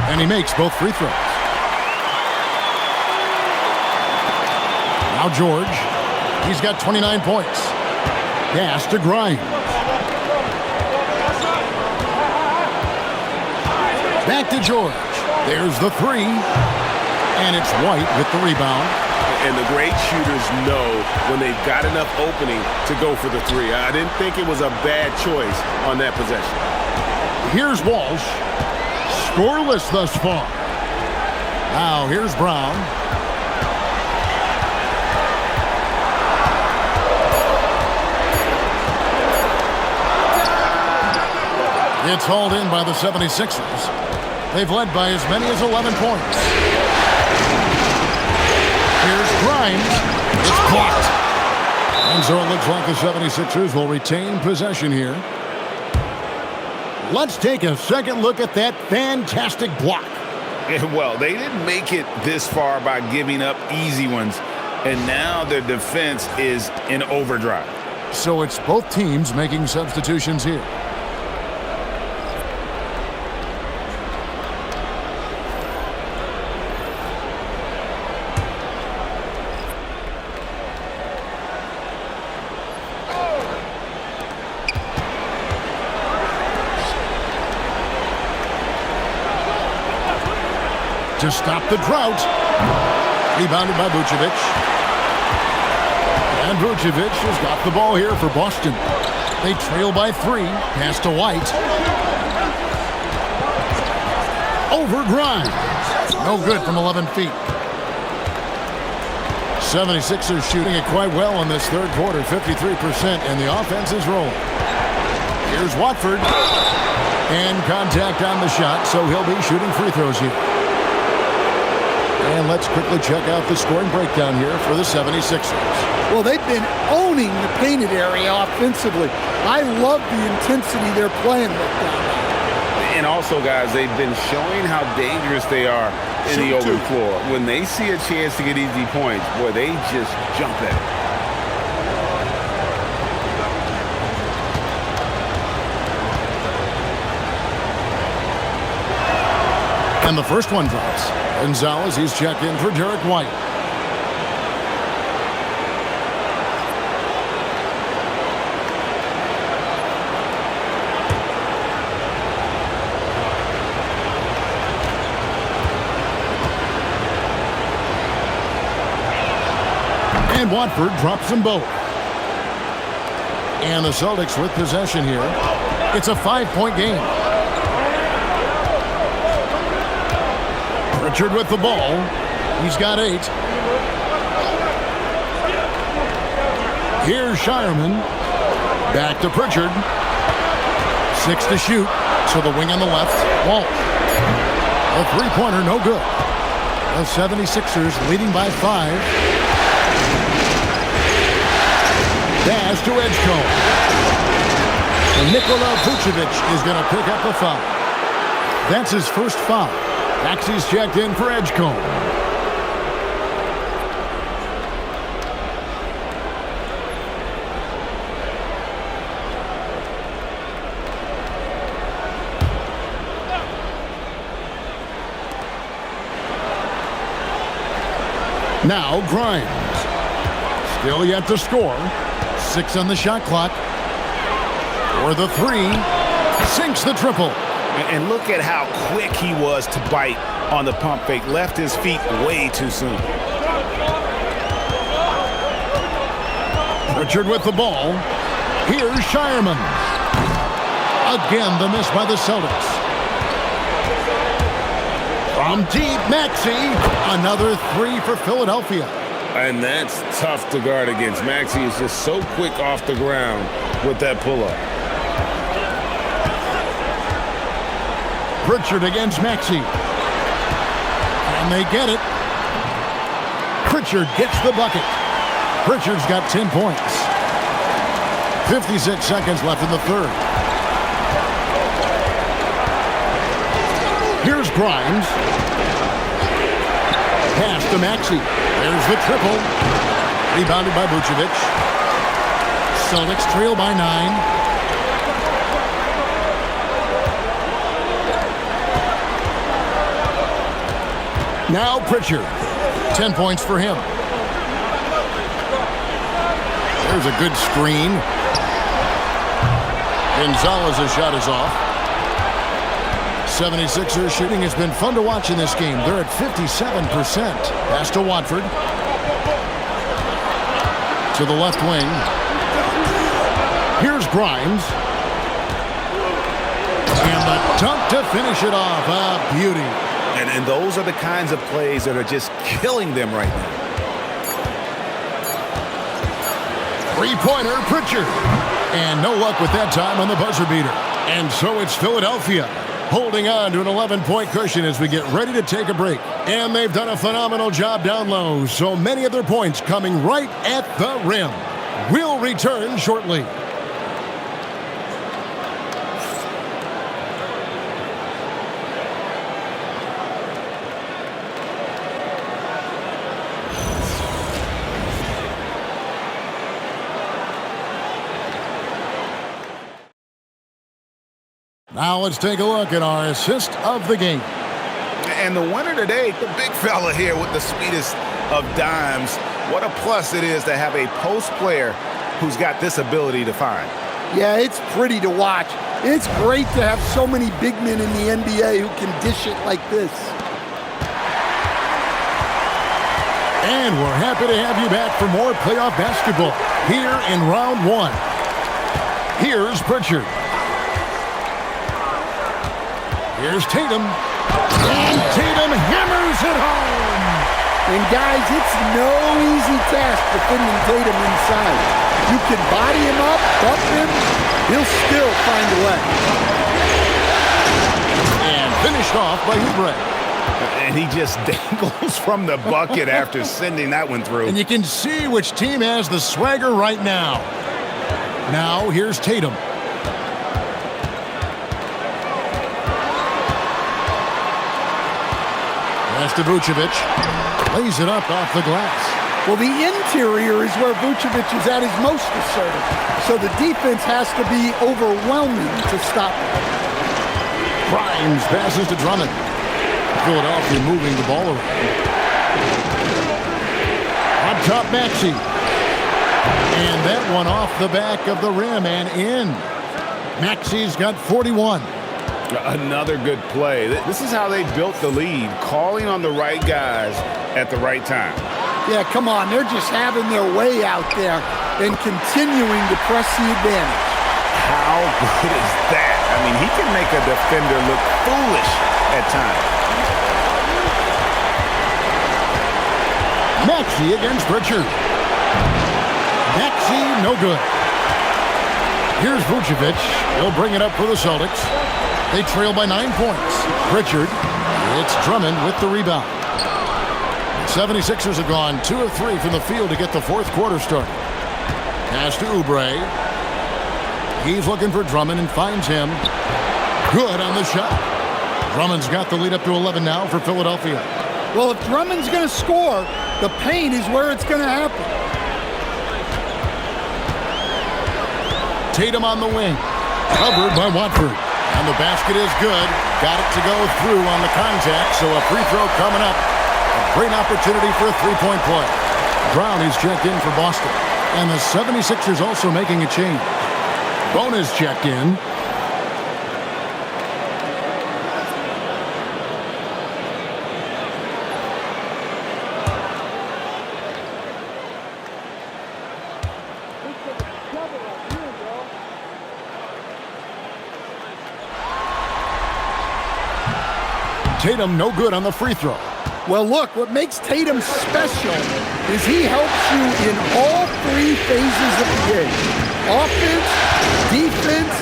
And he makes both free throws. Now George. He's got 29 points. Pass to Grimes. Back to George. There's the three. And it's White with the rebound. And the great shooters know when they've got enough opening to go for the three. I didn't think it was a bad choice on that possession. Here's Walsh. Scoreless thus far. Now here's Brown. It's hauled in by the 76ers. They've led by as many as 11 points. Here's Grimes. It's blocked. And so it looks like the 76ers will retain possession here. Let's take a second look at that fantastic block. Well, they didn't make it this far by giving up easy ones, and now their defense is in overdrive. So it's both teams making substitutions here. To stop the drought. Rebounded by Vucevic. And Vucevic has got the ball here for Boston. They trail by 3. Pass to White. Over Grimes. No good from 11 feet. 76ers shooting it quite well in this third quarter. 53%, and the offense is rolling. Here's Watford. And contact on the shot, so he'll be shooting free throws here. And let's quickly check out the scoring breakdown here for the 76ers. Well, they've been owning the painted area offensively. I love the intensity they're playing with down there. And also, guys, they've been showing how dangerous they are in the open floor. When they see a chance to get easy points, boy, they just jump at it. And the first one drops. Gonzalez, he's checked in for Derek White. And Watford drops them both. And the Celtics with possession here. It's a 5-point game. Pritchard with the ball. He's got 8. Here's Shireman. Back to Pritchard. 6 to shoot. So the wing on the left. Walsh. A three-pointer, no good. The 76ers leading by 5. Dash to Edgecombe. And Nikola Vucevic is going to pick up a foul. That's his first foul. Maxey's checked in for Edgecombe. Now Grimes. Still yet to score. 6 on the shot clock. For the 3. Sinks the triple. And look at how quick he was to bite on the pump fake. Left his feet way too soon. Pritchard with the ball. Here's Shireman. Again, the miss by the Celtics. From deep, Maxey. Another 3 for Philadelphia. And that's tough to guard against. Maxey is just so quick off the ground with that pull-up. Pritchard against Maxey. And they get it. Pritchard gets the bucket. Pritchard's got 10 points. 56 seconds left in the third. Here's Grimes. Pass to Maxey. There's the triple. Rebounded by Vucevic. Celtics trail by 9. Now Pritchard. 10 points for him. There's a good screen. Gonzalez's shot is off. 76ers shooting has been fun to watch in this game. They're at 57%. Pass to Watford. To the left wing. Here's Grimes. And the dunk to finish it off. A beauty. And those are the kinds of plays that are just killing them right now. Three-pointer, Pritchard. And no luck with that time on the buzzer beater. And so it's Philadelphia holding on to an 11-point cushion as we get ready to take a break. And they've done a phenomenal job down low. So many of their points coming right at the rim. We'll return shortly. Now let's take a look at our assist of the game. And the winner today, the big fella here with the sweetest of dimes. What a plus it is to have a post player who's got this ability to find. Yeah, it's pretty to watch. It's great to have so many big men in the NBA who can dish it like this. And we're happy to have you back for more playoff basketball here in round 1. Here's Pritchard. Here's Tatum. And Tatum hammers it home. And guys, it's no easy task defending Tatum inside. You can body him up, buff him, he'll still find a way. And finished off by Oubre. And he just dangles from the bucket after sending that one through. And you can see which team has the swagger right now. Now here's Tatum. Pass to Vucevic. Lays it up off the glass. Well, the interior is where Vucevic is at his most assertive. So the defense has to be overwhelming to stop him. Grimes passes to Drummond. Philadelphia moving the ball around. On top, Maxey. And that one off the back of the rim and in. Maxey's got 41. Another good play. This is how they built the lead, calling on the right guys at the right time. Yeah, come on. They're just having their way out there and continuing to press the advantage. How good is that? I mean, he can make a defender look foolish at times. Maxey against Pritchard. Maxey, no good. Here's Vucevic. He'll bring it up for the Celtics. They trail by 9 points. Pritchard. It's Drummond with the rebound. 76ers have gone 2 of 3 from the field to get the fourth quarter started. Pass to Oubre. He's looking for Drummond and finds him. Good on the shot. Drummond's got the lead up to 11 now for Philadelphia. Well, if Drummond's going to score, the paint is where it's going to happen. Tatum on the wing. Covered by Watford. And the basket is good. Got it to go through on the contact, so a free throw coming up. A great opportunity for a three-point play. Brown is checked in for Boston. And the 76ers also making a change. Bonus checked in. Tatum no good on the free throw. Well, look, what makes Tatum special is he helps you in all 3 phases of the game. Offense, defense,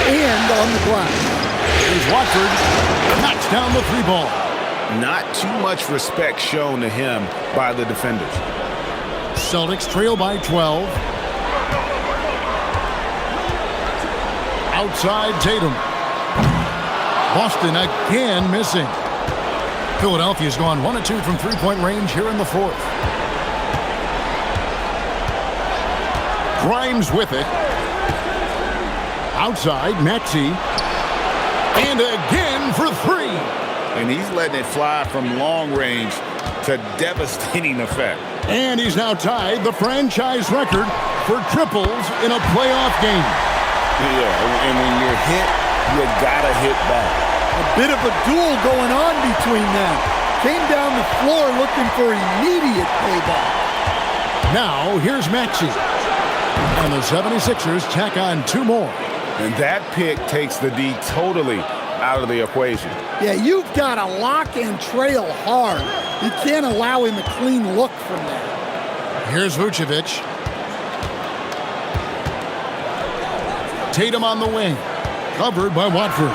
and on the glass. Here's Watford. Knocks down the 3-ball. Not too much respect shown to him by the defenders. Celtics trail by 12. Outside Tatum. Boston again missing. Philadelphia's gone 1 of 2 from three-point range here in the fourth. Grimes with it. Outside, Maxey. And again for three. And he's letting it fly from long range to devastating effect. And he's now tied the franchise record for triples in a playoff game. Yeah, and when you're hit, you gotta hit back. A bit of a duel going on between them. Came down the floor looking for immediate payback. Now, here's Maxey. And the 76ers tack on 2 more. And that pick takes the D totally out of the equation. Yeah, you've got to lock and trail hard. You can't allow him a clean look from there. Here's Vucevic. Tatum on the wing. Covered by Watford.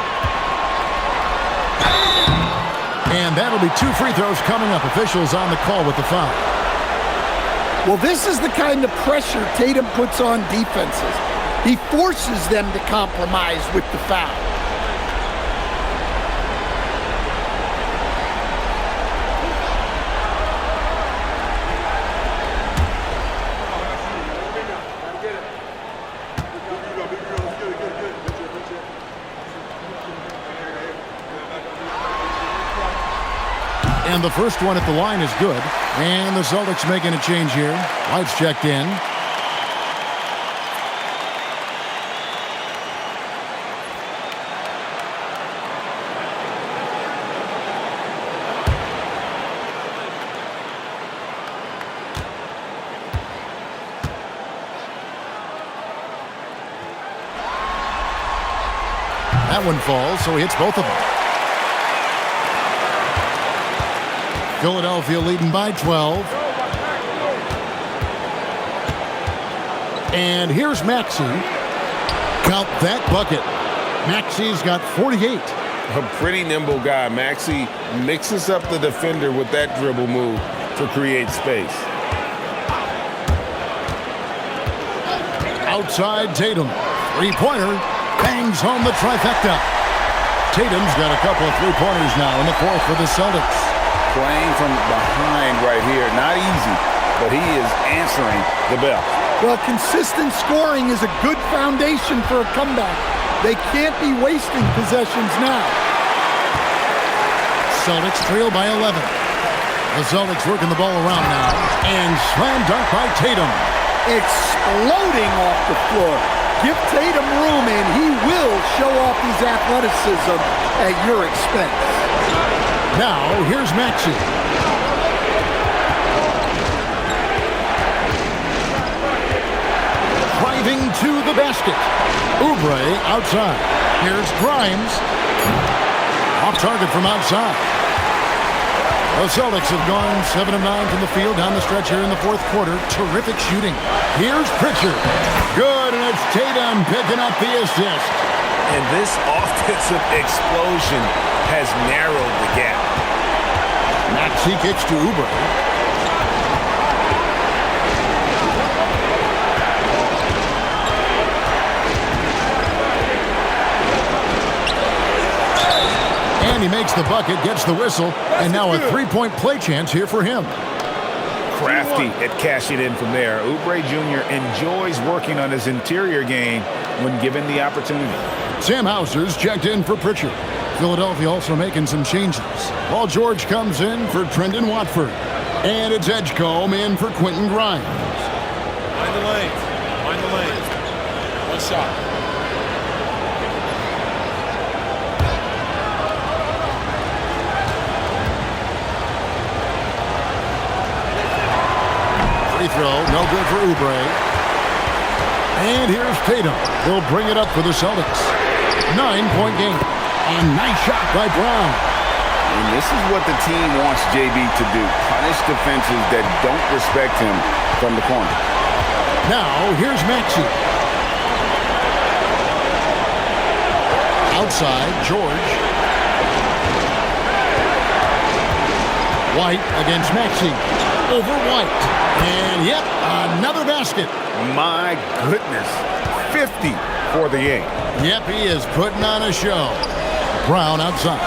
And that'll be 2 free throws coming up. Officials on the call with the foul. Well, this is the kind of pressure Tatum puts on defenses. He forces them to compromise with the foul. And the first one at the line is good. And the Celtics making a change here. Lights checked in. That one falls, so he hits both of them. Philadelphia leading by 12. And here's Maxey. Count that bucket. Maxey's got 48. A pretty nimble guy. Maxey mixes up the defender with that dribble move to create space. Outside Tatum. Three-pointer. Bangs home the trifecta. Tatum's got a couple of three-pointers now in the fourth for the Celtics. Playing from behind right here. Not easy, but he is answering the bell. Well, consistent scoring is a good foundation for a comeback. They can't be wasting possessions now. Celtics trail by 11. The Celtics working the ball around now. And slam dunk by Tatum. Exploding off the floor. Give Tatum room and he will show off his athleticism at your expense. Now, here's Maxey. Driving to the basket. Oubre outside. Here's Grimes. Off target from outside. The Celtics have gone 7 of 9 from the field down the stretch here in the fourth quarter. Terrific shooting. Here's Pritchard. Good, and it's Tatum picking up the assist. And this offensive explosion has narrowed the gap. Maxey kicks to Oubre. And he makes the bucket, gets the whistle, and now a three-point play chance here for him. Crafty at cashing in from there. Oubre Jr. enjoys working on his interior game when given the opportunity. Sam Hauser's checked in for Pritchard. Philadelphia also making some changes. Paul George comes in for Trendon Watford. And it's Edgecombe in for Quentin Grimes. Mind the lanes. Mind the lanes. One shot. Free throw, no good for Oubre. And here's Tatum. He'll bring it up for the Celtics. 9-point game. A nice shot by Brown. And this is what the team wants JB to do. Punish defenses that don't respect him from the corner. Now, here's Maxey. Outside, George. White against Maxey. Over White. And yep, another basket. My goodness. 50 for the 8. Yep, he is putting on a show. Brown outside.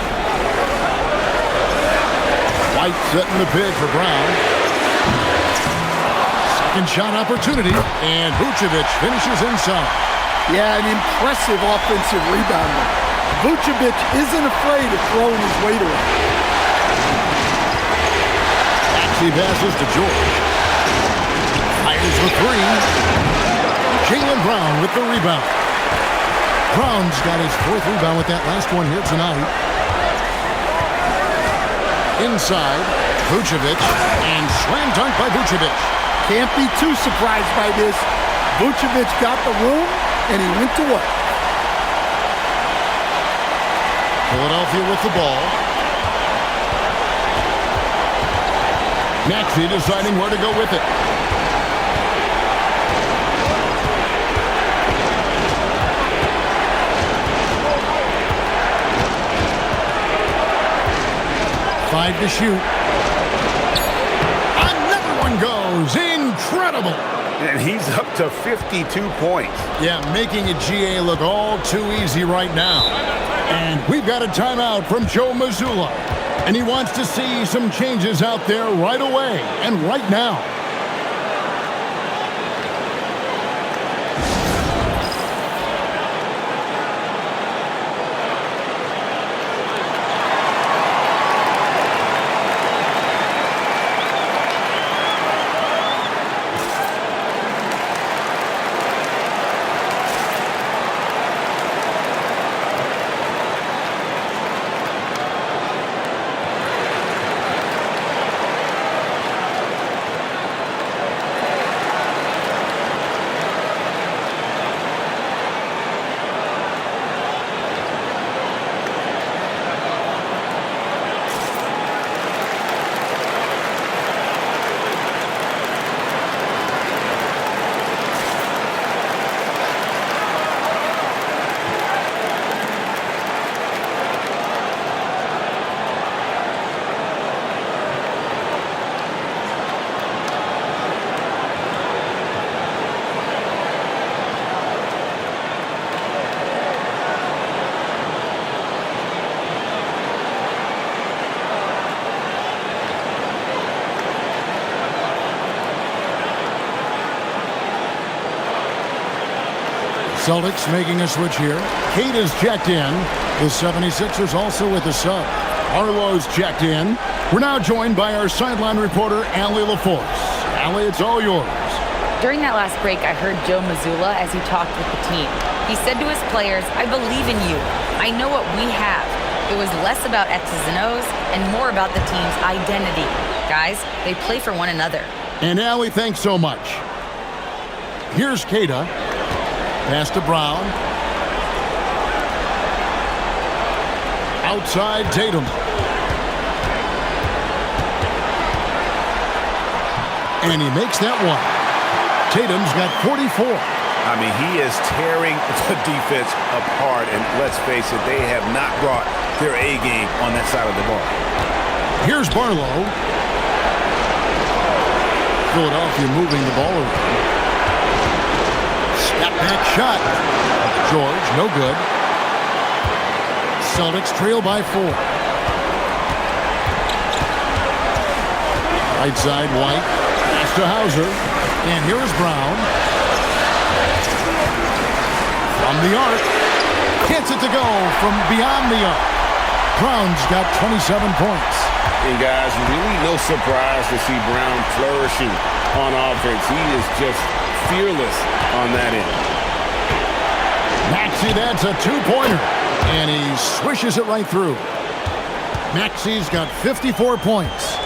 White setting the pick for Brown. Second shot opportunity, and Vucevic finishes inside. Yeah, an impressive offensive rebounder. Vucevic isn't afraid of throwing his weight around. He passes to George. Fires the three. Jaylen Brown with the rebound. Brown's got his 4th rebound with that last one here tonight. Inside, Vucevic, and slam dunk by Vucevic. Can't be too surprised by this. Vucevic got the room, and he went to work. Philadelphia with the ball. Maxey deciding where to go with it. Five to shoot. Another one goes. Incredible. And he's up to 52 points. Yeah, making a GA look all too easy right now. And we've got a timeout from Joe Mazzulla. And he wants to see some changes out there right away and right now. Celtics making a switch here. Kate is checked in. The 76ers also with a sub. Arlo's checked in. We're now joined by our sideline reporter, Allie LaForce. Allie, it's all yours. During that last break, I heard Joe Mazzulla as he talked with the team. He said to his players, "I believe in you. I know what we have." It was less about X's and O's and more about the team's identity. Guys, they play for one another. And Allie, thanks so much. Here's Kata. Pass to Brown. Outside Tatum. And he makes that one. Tatum's got 44. I mean, he is tearing the defense apart. And let's face it, they have not brought their A game on that side of the ball. Here's Barlow. Philadelphia moving the ball around. Step back shot. George, no good. Celtics trail by 4. Right side, White. Pass to Hauser. And here's Brown. From the arc. Gets it to go from beyond the arc. Brown's got 27 points. And guys, really no surprise to see Brown flourishing on offense. He is just fearless on that end. Maxey, that's a two-pointer. And he swishes it right through. Maxey's got 54 points.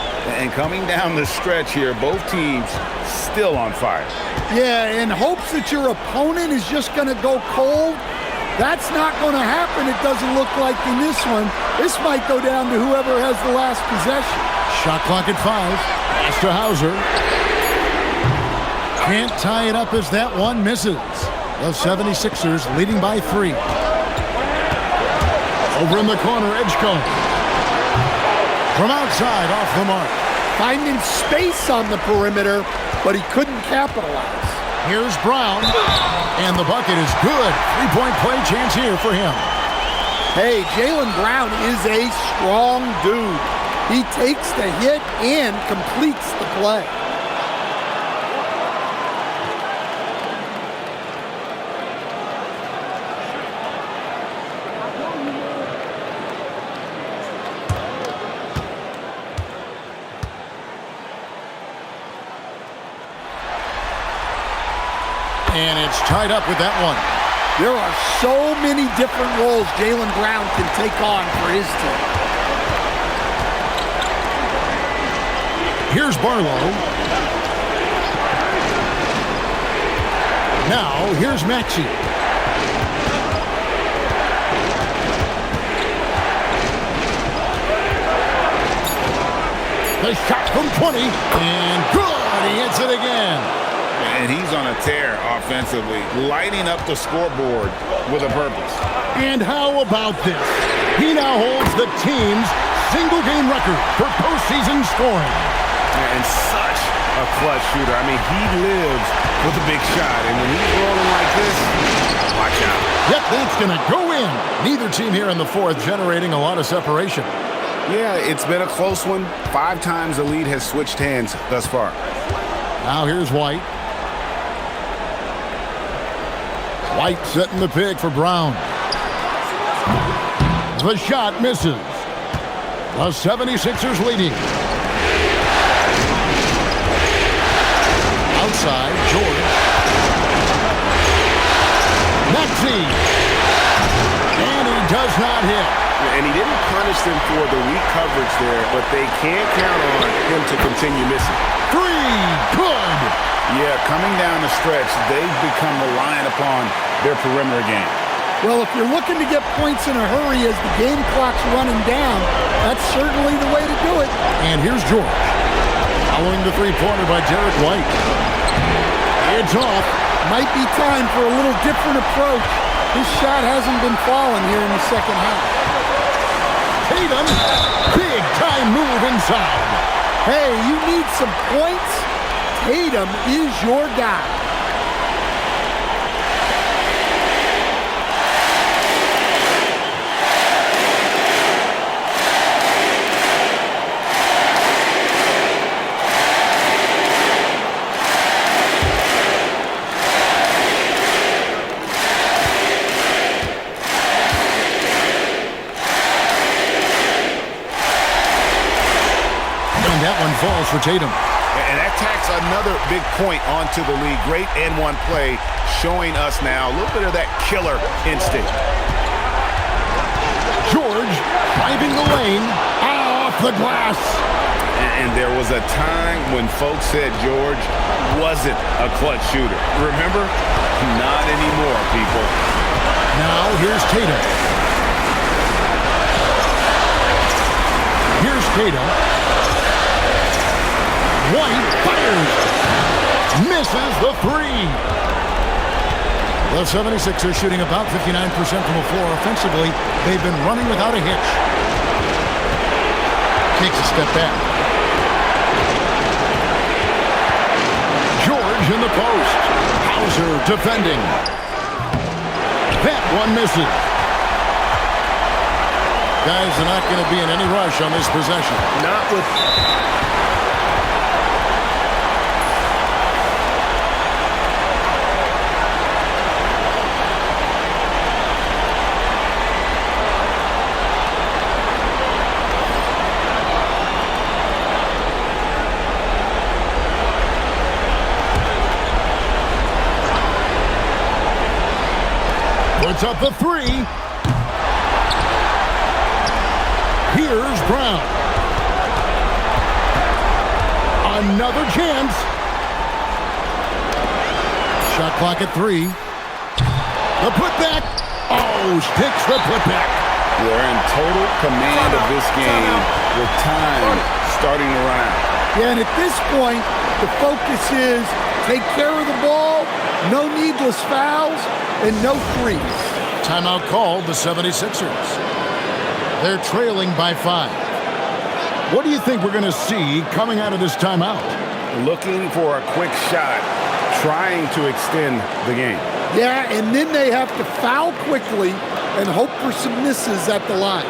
And coming down the stretch here, both teams still on fire. Yeah, in hopes that your opponent is just going to go cold. That's not going to happen, it doesn't look like in this one. This might go down to whoever has the last possession. Shot clock at 5. Pass to Hauser. Can't tie it up as that one misses. The 76ers leading by 3. Over in the corner, Edgecombe. From outside, off the mark. Finding space on the perimeter, but he couldn't capitalize. Here's Brown, and the bucket is good. 3-point play chance here for him. Hey, Jaylen Brown is a strong dude. He takes the hit and completes the play. And it's tied up with that one. There are so many different roles Jaylen Brown can take on for his team. Here's Barlow. Now, here's Maxey. The shot from 20, and good! He hits it again. And he's on a tear offensively, lighting up the scoreboard with a purpose. And how about this? He now holds the team's single-game record for postseason scoring. And such a clutch shooter. I mean, he lives with a big shot. And when he's rolling like this, watch out. Yep, that's going to go in. Neither team here in the fourth generating a lot of separation. Yeah, it's been a close one. 5 times the lead has switched hands thus far. Now here's White. White setting the pick for Brown. The shot misses. The 76ers leading. Outside, George. Maxey. And he does not hit. And he didn't punish them for the weak coverage there, but they can't count on him to continue missing. 3, good. Yeah, coming down the stretch, they've become reliant upon their perimeter game. Well, if you're looking to get points in a hurry as the game clock's running down, that's certainly the way to do it. And here's George. Following the three-pointer by Derek White. It's off. Might be time for a little different approach. His shot hasn't been falling here in the second half. Tatum, big-time move inside. Hey, you need some points? Tatum is your guy. Falls for Tatum. And that tacks another big point onto the league. Great and one play showing us now a little bit of that killer instinct. George driving the lane off the glass. And there was a time when folks said George wasn't a clutch shooter. Remember? Not anymore, people. Now here's Tatum. Here's Tatum. White fires. Misses the 3. The 76ers shooting about 59% from the floor offensively. They've been running without a hitch. Takes a step back. George in the post. Hauser defending. That one misses. Guys are not going to be in any rush on this possession. Not with... Puts up the 3. Here's Brown. Another chance. Shot clock at 3. The putback. Oh, sticks the putback. They're in total command of this game with time starting to run out. Yeah, and at this point, the focus is take care of the ball, no needless fouls, and no threes. Timeout called the 76ers. They're trailing by 5. What do you think we're going to see coming out of this timeout? Looking for a quick shot, trying to extend the game. Yeah, and then they have to foul quickly and hope for some misses at the line.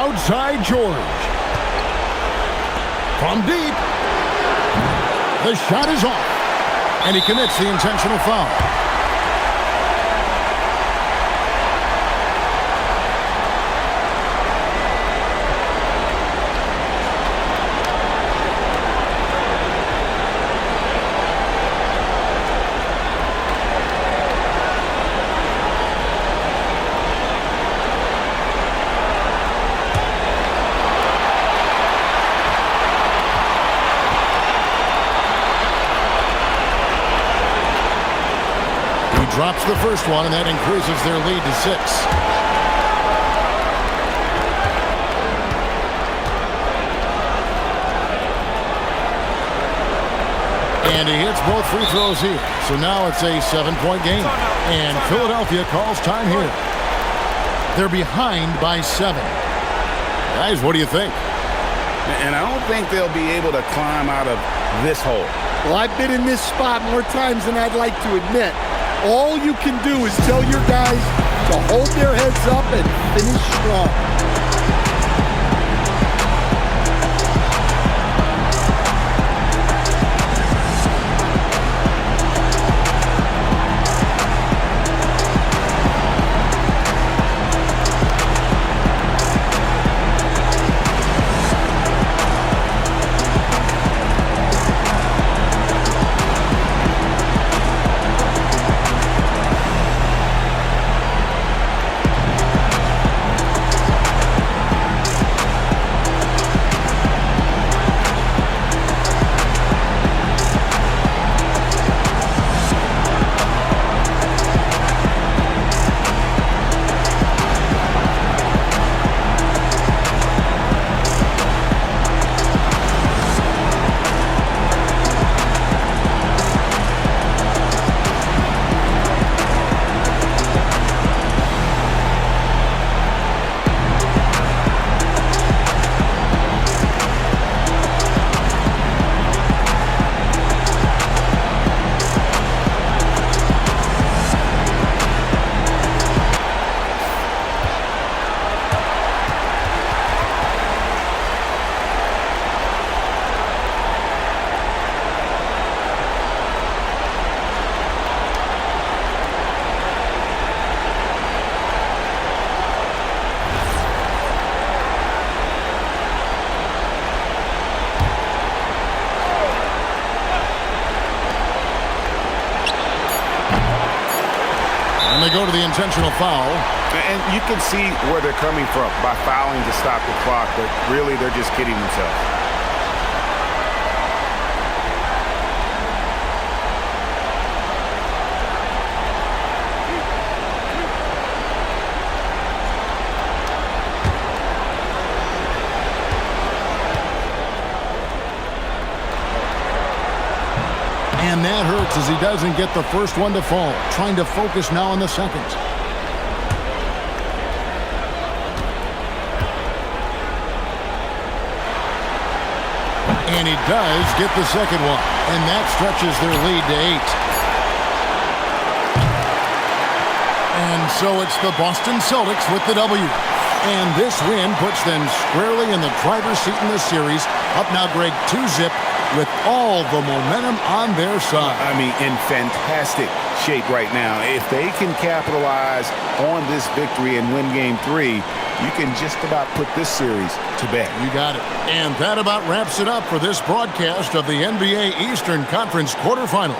outside George. From deep. The shot is off. And he commits the intentional foul. Drops the first one, and that increases their lead to 6. And he hits both free throws here. So now it's a 7-point game. And Philadelphia calls time here. They're behind by 7. Guys, what do you think? And I don't think they'll be able to climb out of this hole. Well, I've been in this spot more times than I'd like to admit. All you can do is tell your guys to hold their heads up and finish strong. And they go to the intentional foul. And you can see where they're coming from by fouling to stop the clock, but really they're just kidding themselves. And that hurts as he doesn't get the first one to fall. Trying to focus now on the second. And he does get the second one. And that stretches their lead to 8. And so it's the Boston Celtics with the W. And this win puts them squarely in the driver's seat in this series. Up now, Greg, 2-zip. With all the momentum on their side. I mean, in fantastic shape right now. If they can capitalize on this victory and win Game 3, you can just about put this series to bed. You got it. And that about wraps it up for this broadcast of the NBA Eastern Conference quarterfinals.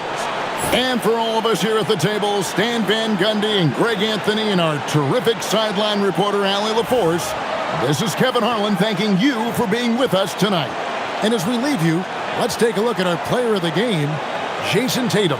And for all of us here at the table, Stan Van Gundy and Greg Anthony and our terrific sideline reporter, Allie LaForce, this is Kevin Harlan thanking you for being with us tonight. And as we leave you, let's take a look at our player of the game, Jason Tatum.